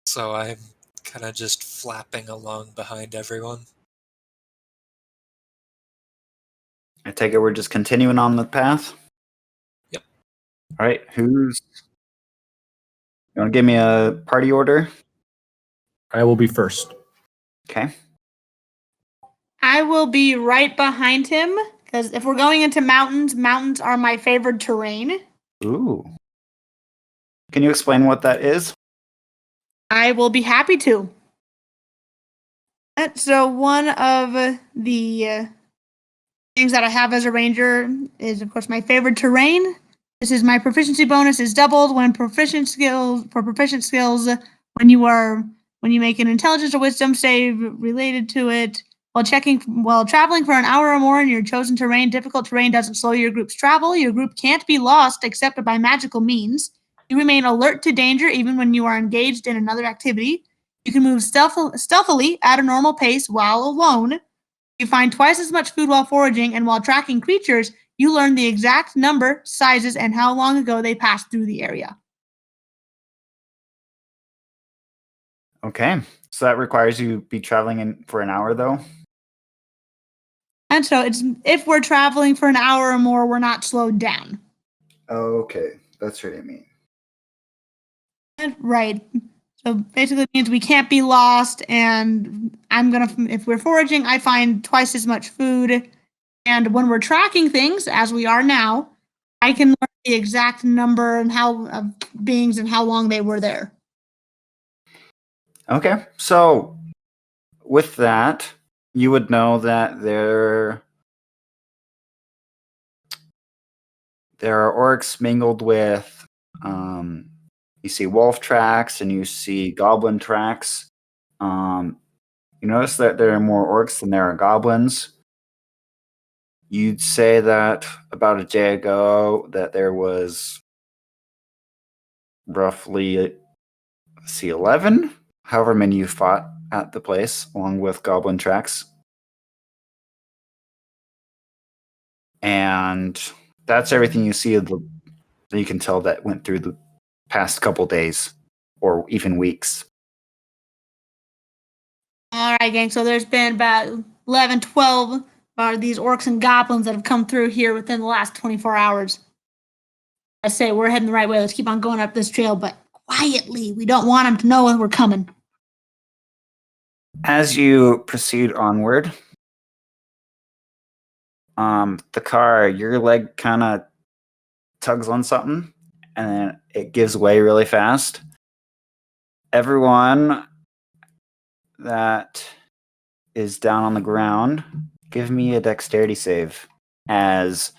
So I'm kind of just flapping along behind everyone. I take it we're just continuing on the path? Yep. All right, you want to give me a party order? I will be first. Okay. I will be right behind him because if we're going into mountains, mountains are my favorite terrain. Ooh. Can you explain what that is? I will be happy to. So one of the things that I have as a ranger is, of course, my favorite terrain. This is my proficiency bonus is doubled when proficient skills when you make an intelligence or wisdom save related to it while traveling for an hour or more in your chosen terrain. Difficult terrain doesn't slow your group's travel. Your group can't be lost except by magical means. You remain alert to danger even when you are engaged in another activity. You can move stealthily at a normal pace while alone. You find twice as much food while foraging, and while tracking creatures, you learn the exact number, sizes, and how long ago they passed through the area. Okay. So that requires you be traveling for an hour, though? And so if we're traveling for an hour or more, we're not slowed down. Okay. That's what I mean. Right. So basically it means we can't be lost, and if we're foraging, I find twice as much food. And when we're tracking things, as we are now, I can learn the exact number and how of beings and how long they were there. Okay. So with that, you would know that there are orcs mingled with, you see wolf tracks and you see goblin tracks. You notice that there are more orcs than there are goblins. You'd say that about a day ago that there was roughly, let's see, 11, however many you fought at the place, along with goblin tracks. And that's everything you see that you can tell that went through the past couple days or even weeks. All right, gang. So there's been about 11, 12 these orcs and goblins that have come through here within the last 24 hours. I say we're heading the right way. Let's keep on going up this trail, but quietly. We don't want them to know when we're coming. As you proceed onward, the car, your leg kind of tugs on something, and then it gives way really fast. Everyone that is down on the ground, give me a dexterity save as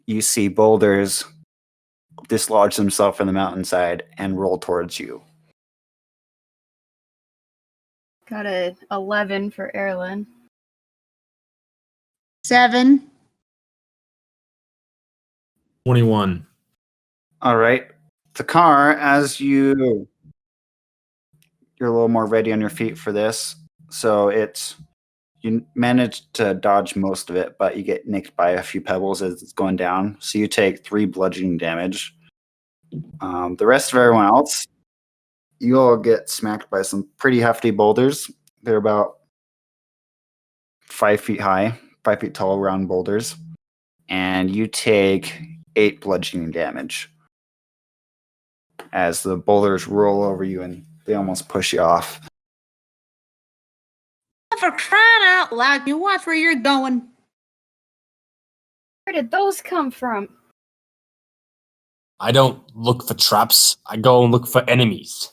you see boulders dislodge themselves from the mountainside and roll towards you. Got a 11 for Erlen. 7. 21. All right. The car, as you're a little more ready on your feet for this, so you manage to dodge most of it, but you get nicked by a few pebbles as it's going down. So you take 3 bludgeoning damage. The rest of everyone else, you all get smacked by some pretty hefty boulders. They're about 5 feet high, 5 feet tall, round boulders. And you take 8 bludgeoning damage as the boulders roll over you and they almost push you off. For crying out loud, you watch where you're going. Where did those come from? I don't look for traps. I go and look for enemies.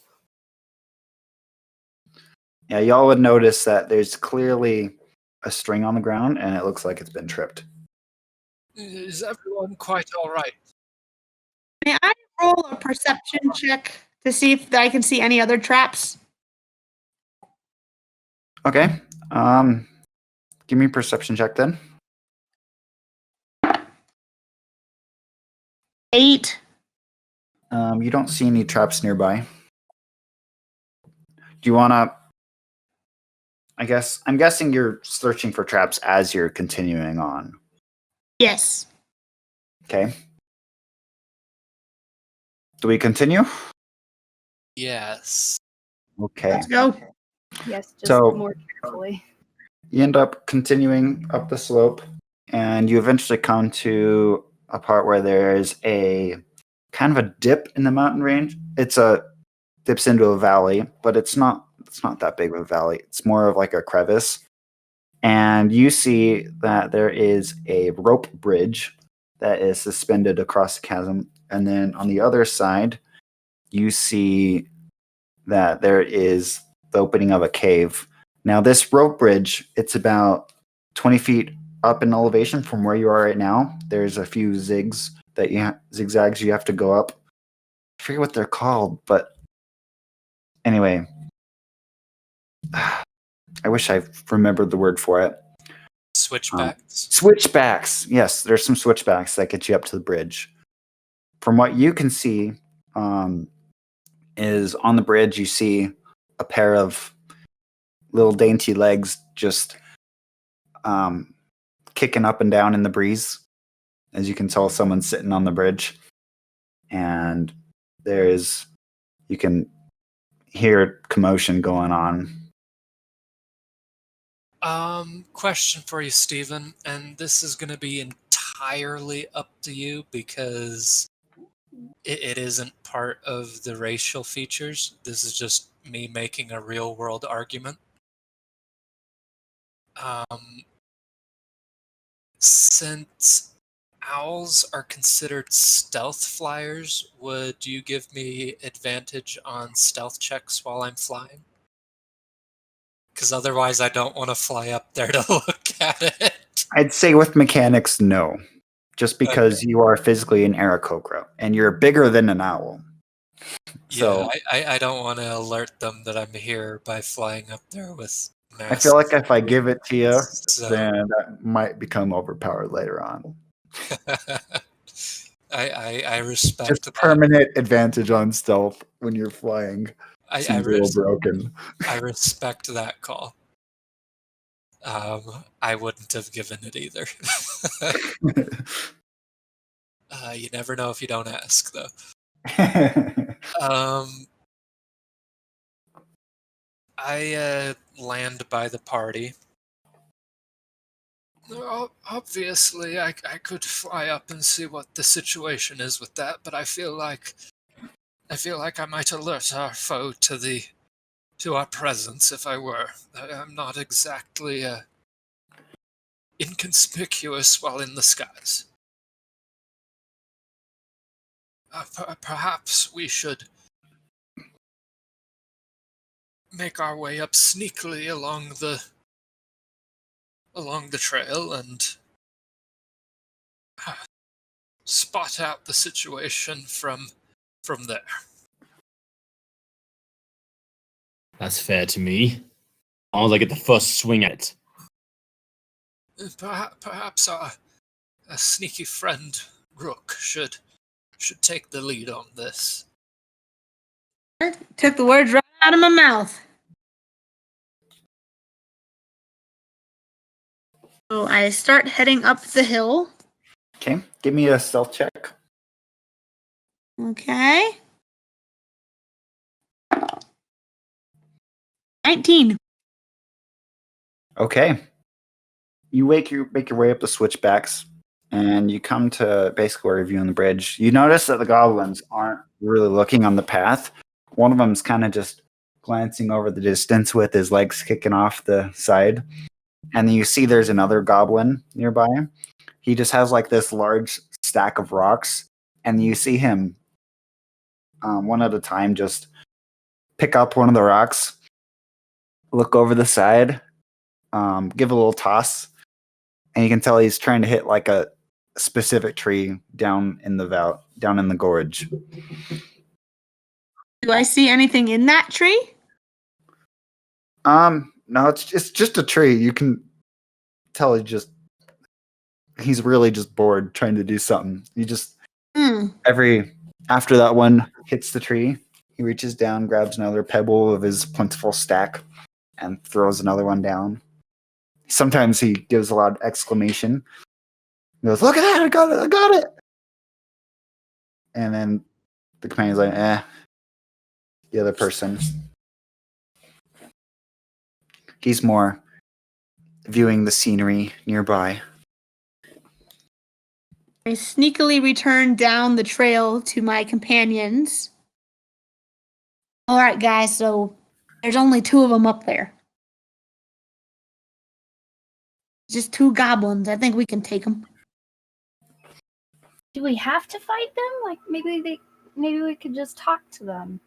Yeah, y'all would notice that there's clearly a string on the ground and it looks like it's been tripped. Is everyone quite all right? May I roll a perception check to see if I can see any other traps? Okay. Give me a perception check then. 8. You don't see any traps nearby. Do you want to? I'm guessing you're searching for traps as you're continuing on. Yes. Okay. Do we continue? Yes. Okay. Let's go. Yes, just So- more carefully. You end up continuing up the slope, and you eventually come to a part where there's a kind of a dip in the mountain range. Dips into a valley, but it's not that big of a valley. It's more of like a crevice. And you see that there is a rope bridge that is suspended across the chasm. And then on the other side, you see that there is the opening of a cave. Now, this rope bridge, it's about 20 feet up in elevation from where you are right now. There's a few zigzags you have to go up. I forget what they're called, but anyway, I wish I remembered the word for it. Switchbacks. Switchbacks. Yes, there's some switchbacks that get you up to the bridge. From what you can see, is on the bridge you see a pair of little dainty legs just kicking up and down in the breeze. As you can tell, someone's sitting on the bridge, and you can hear commotion going on. Question for you, Stephen, and this is going to be entirely up to you because it isn't part of the racial features. This is just me making a real world argument. Since owls are considered stealth flyers, would you give me advantage on stealth checks while I'm flying? Because otherwise I don't want to fly up there to look at it. I'd say with mechanics, no. Just because you are physically an Aarakocra, and you're bigger than an owl. So I don't want to alert them that I'm here by flying up there with I feel like massive if I give it to you, so then that might become overpowered later on. I respect Just that. permanent advantage on stealth when you're flying. Seems a little broken. I respect that call. I wouldn't have given it either. You never know if you don't ask, though. I land by the party. Obviously, I could fly up and see what the situation is with that, but I feel like I might alert our foe to our presence if I were. I'm not exactly inconspicuous while in the skies. Perhaps we should make our way up sneakily along the trail and spot out the situation from there. That's fair to me. I want to get the first swing at it. Perhaps our sneaky friend Rook should take the lead on this. Took the words right out of my mouth. So I start heading up the hill. Okay, give me a stealth check. Okay. 19. Okay. You make your way up the switchbacks, and you come to basically where you're viewing the bridge. You notice that the goblins aren't really looking on the path. One of them's kind of just glancing over the distance with his legs kicking off the side. And then you see there's another goblin nearby. He just has like this large stack of rocks, and you see him one at a time just pick up one of the rocks, look over the side, give a little toss, and you can tell he's trying to hit like a specific tree down in the gorge. Do I see anything in that tree? No, it's just a tree. You can tell he's really just bored trying to do something. He just after that one hits the tree, he reaches down, grabs another pebble of his plentiful stack, and throws another one down. Sometimes he gives a loud exclamation. He goes, "Look at that! I got it! I got it!" And then the companion's like, the other person. He's more viewing the scenery nearby. I sneakily return down the trail to my companions. All right, guys, so there's only 2 of them up there. Just 2 goblins. I think we can take them. Do we have to fight them? Like maybe we could just talk to them.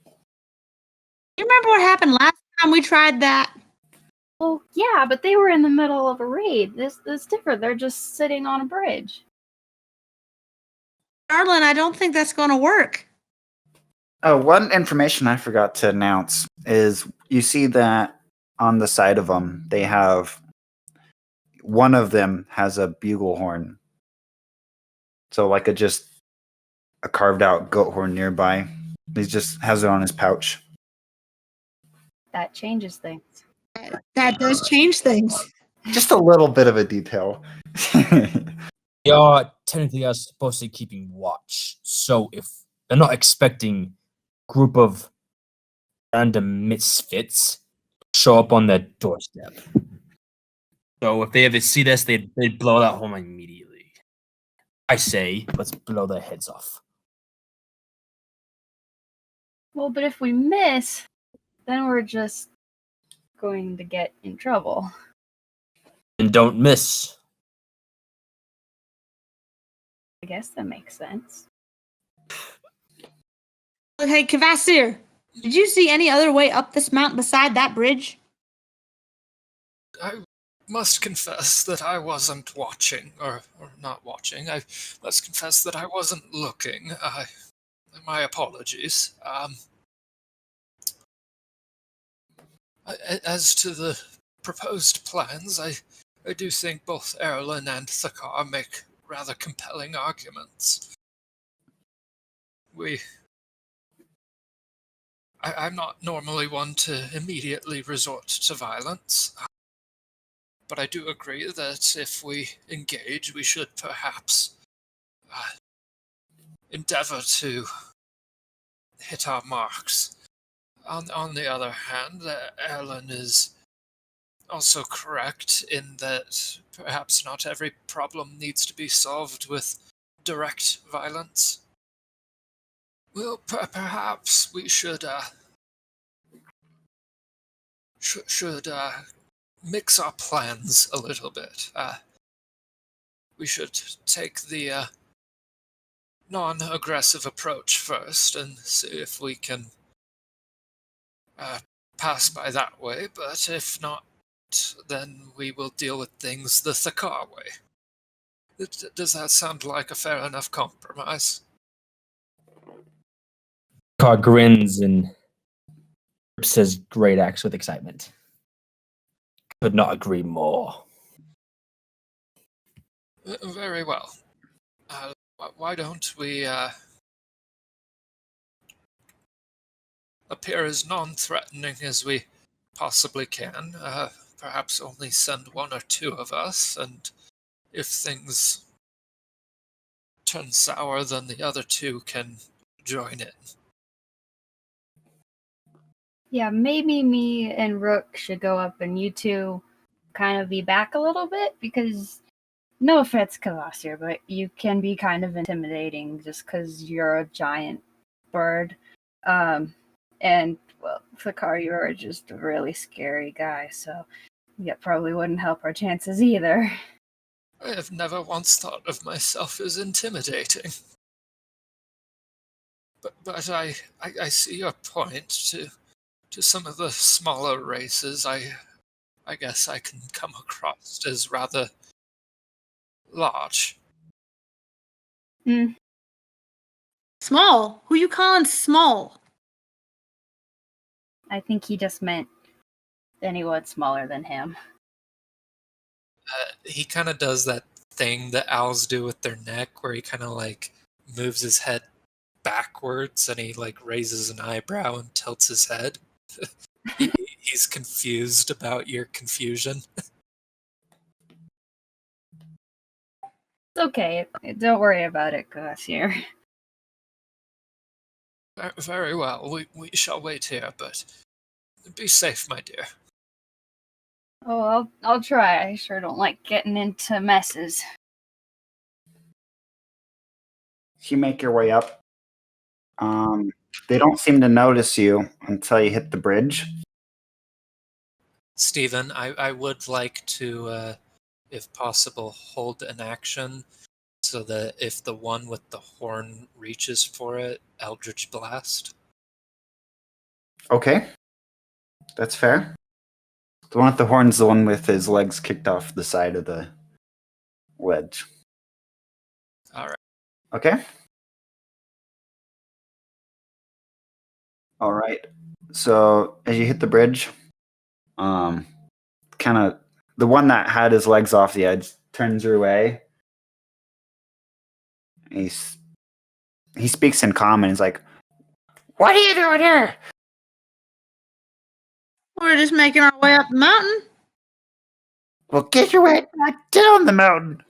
You remember what happened last time we tried that? Well, yeah, but they were in the middle of a raid. This is different. They're just sitting on a bridge. Darlin, I don't think that's going to work. Oh, one information I forgot to announce is you see that on the side of them, one of them has a bugle horn. So like a carved out goat horn nearby. He just has it on his pouch. That changes things. That does change things. Just a little bit of a detail. They are technically are supposed to be keeping watch. So if they're not expecting a group of random misfits to show up on their doorstep. So if they ever see this, they'd blow that horn immediately. I say, let's blow their heads off. Well, but if we miss, then we're just going to get in trouble. And don't miss. I guess that makes sense. Hey, Kvasir, did you see any other way up this mountain beside that bridge? I must confess that I wasn't watching, or not watching. I must confess that I wasn't looking. My apologies. As to the proposed plans, I do think both Erlen and Thakar make rather compelling arguments. I'm not normally one to immediately resort to violence, but I do agree that if we engage, we should perhaps endeavor to hit our marks. On the other hand, Erlen is also correct in that perhaps not every problem needs to be solved with direct violence. Well, perhaps we should mix our plans a little bit. We should take the non-aggressive approach first and see if we can pass by that way, but if not, then we will deal with things the Thakar way. Does that sound like a fair enough compromise? Car grins and says great acts with excitement. Could not agree more. Very well. Why don't we appear as non-threatening as we possibly can? Perhaps only send one or two of us, and if things turn sour, then the other two can join in. Yeah, maybe me and Rook should go up and you two kind of be back a little bit, because no offense, Kavasir, but you can be kind of intimidating just because you're a giant bird. And, well, Thakar, you're just a really scary guy, so that probably wouldn't help our chances either. I have never once thought of myself as intimidating. But I see your point. To some of the smaller races, I guess I can come across as rather large. Small? Who you calling small? I think he just meant anyone smaller than him. He kind of does that thing that owls do with their neck, where he kind of like moves his head backwards and he like raises an eyebrow and tilts his head. He's confused about your confusion. It's okay. Don't worry about it, Kavasir. Very well. We shall wait here, but be safe, my dear. Oh, I'll try. I sure don't like getting into messes. You make your way up. They don't seem to notice you until you hit the bridge. Stephen, I would like to, if possible, hold an action so that if the one with the horn reaches for it, Eldritch Blast. Okay. That's fair. The one with the horn's the one with his legs kicked off the side of the ledge. Alright. Okay. All right. So as you hit the bridge, kind of the one that had his legs off the edge turns your way. He speaks in common. He's like, "What are you doing here?" We're just making our way up the mountain. Well, get your way back down the mountain.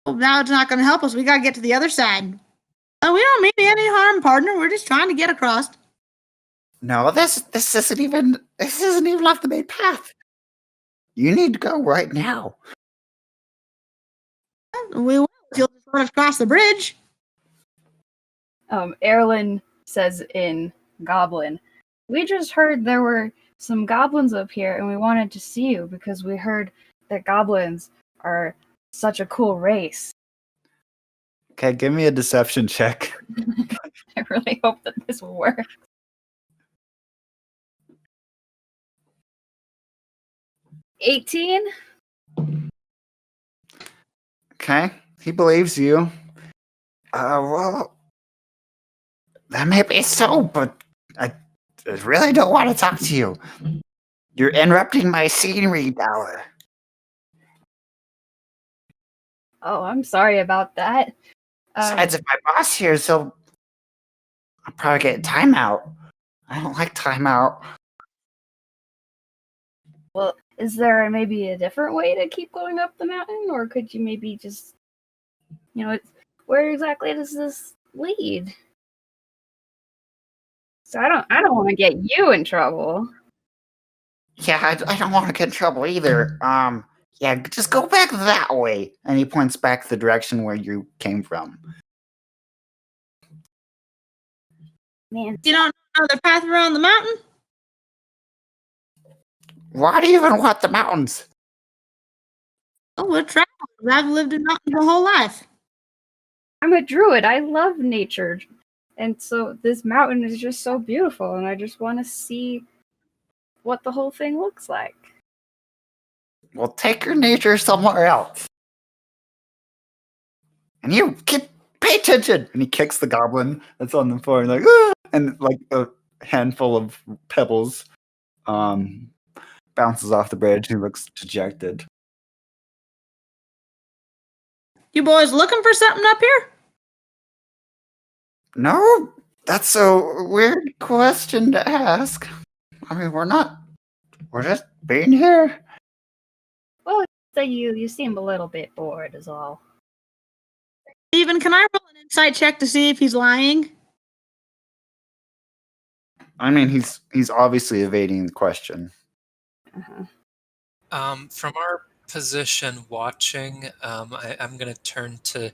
Well, now it's not going to help us. We got to get to the other side. We don't mean any harm, partner. We're just trying to get across. No, this isn't even off the main path. You need to go right now. We will if you'll just let us cross the bridge. Erlen says in Goblin, we just heard there were some goblins up here and we wanted to see you because we heard that goblins are such a cool race. Okay, give me a deception check. I really hope that this will work. 18? Okay, he believes you. Well, that may be so, but I really don't want to talk to you. You're interrupting my scenery, Dower. Oh, I'm sorry about that. Besides, if my boss hears, I'll probably get a timeout. I don't like timeout. Well, is there maybe a different way to keep going up the mountain, or could you maybe just, where exactly does this lead? So I don't want to get you in trouble. Yeah, I don't want to get in trouble either. Yeah, just go back that way. And he points back the direction where you came from. Man, You don't know the path around the mountain? Why do you even want the mountains? Oh, we're travelers. I've lived in mountains my whole life. I'm a druid. I love nature. And so this mountain is just so beautiful, and I just want to see what the whole thing looks like. Well, take your nature somewhere else. And you pay attention. And he kicks the goblin that's on the floor and like, ah! And like a handful of pebbles bounces off the bridge. He looks dejected. You boys looking for something up here? No, that's a weird question to ask. I mean, we're just being here. Well, so you seem a little bit bored is all. Steven, can I roll an insight check to see if he's lying? I mean, he's obviously evading the question. Uh-huh. From our position watching, I'm going to turn to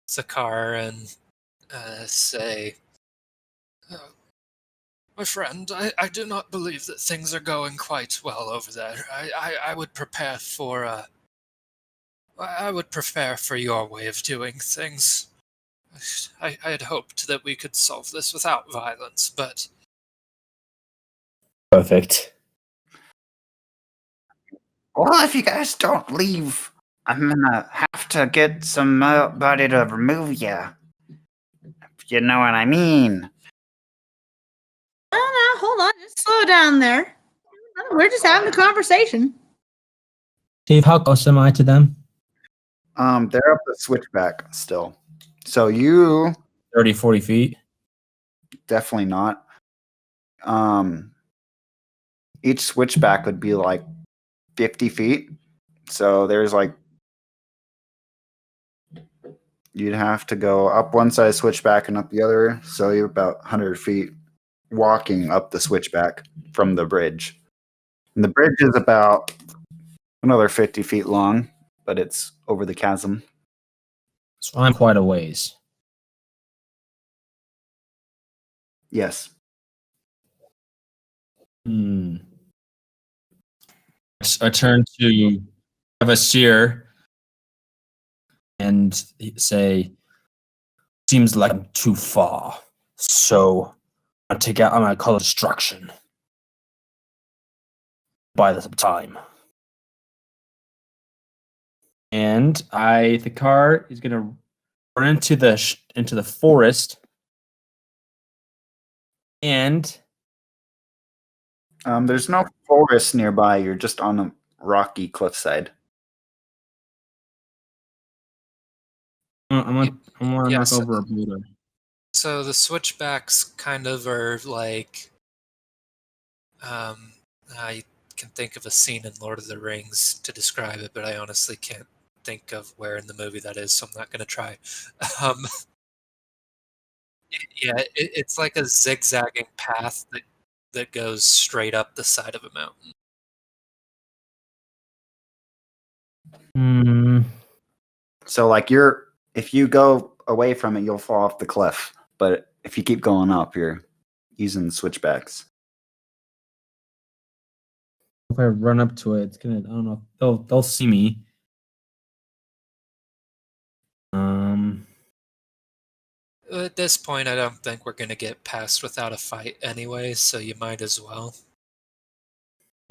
Zakar and say, my friend, I do not believe that things are going quite well over there. I would prepare for your way of doing things. I had hoped that we could solve this without violence, but Perfect. Well, if you guys don't leave, I'm gonna have to get somebody to remove you. If you know what I mean. Oh, no, hold on. Just slow down there. We're just having a conversation. Steve, how close am I to them? They're up the switchback still. So you 30, 40 feet. definitely not. Each switchback would be like 50 feet. So there's like you'd have to go up one side switchback and up the other. So you're about 100 feet walking up the switchback from the bridge. And the bridge is about another 50 feet long, but it's over the chasm. So I'm quite a ways. Yes. I turn to Avasir and say, seems like I'm too far. So I'll take out, I'm gonna call it destruction. Buy this time. And the car is gonna run into the forest. And There's no forest nearby. You're just on a rocky cliffside. I'm gonna Yeah, knock so- over a boulder. so the switchbacks kind of are like, I can think of a scene in Lord of the Rings to describe it, but I honestly can't think of where in the movie that is, so I'm not going to try. It's like a zigzagging path that goes straight up the side of a mountain. So like if you go away from it, you'll fall off the cliff. But if you keep going up, you're using the switchbacks. If I run up to it, it's gonna, I don't know, they'll see me. At this point, I don't think we're going to get past without a fight anyway, so you might as well.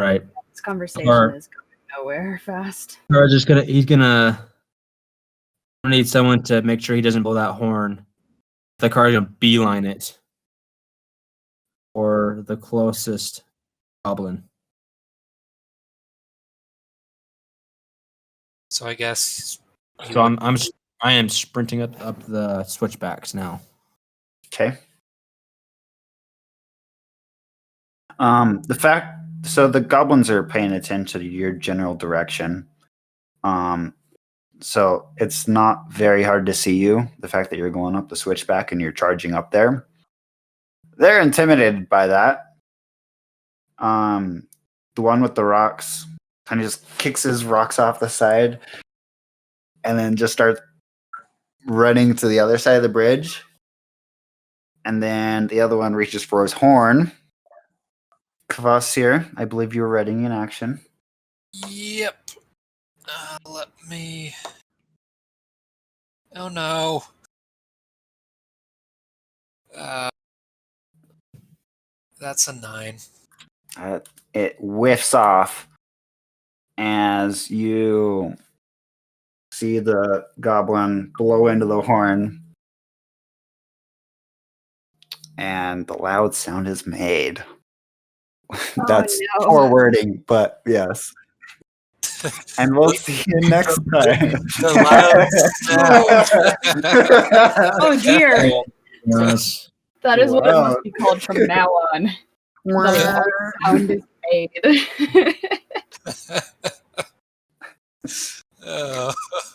Right. This conversation Or- is going nowhere fast. Or he's gonna need someone to make sure he doesn't blow that horn. The car's gonna beeline it. Or the closest goblin. So I guess. So I am sprinting up the switchbacks now. Okay. So the goblins are paying attention to your general direction. So it's not very hard to see you. The fact that you're going up the switchback and you're charging up there. They're intimidated by that. The one with the rocks kind of just kicks his rocks off the side and then just starts running to the other side of the bridge. And then the other one reaches for his horn. Kvasir, I believe you were readying in action. Yep. Let me. Oh no. That's a 9. It whiffs off as you see the goblin blow into the horn, and the loud sound is made. That's no. poor wording, but yes. And we'll see you next time. Oh dear. Yes. That is what it Wow. must be called from now on. The sound is made.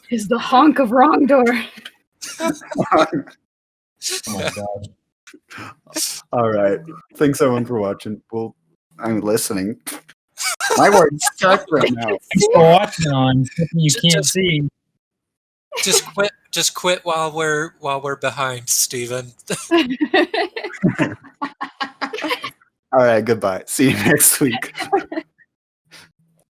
Is the honk of Wrongdoor. Oh my god. All right. Thanks everyone for watching. I'm listening. My word's stuck right now. Thanks for watching on something you can't see. Just quit while we're behind, Steven. All right, goodbye. See you next week.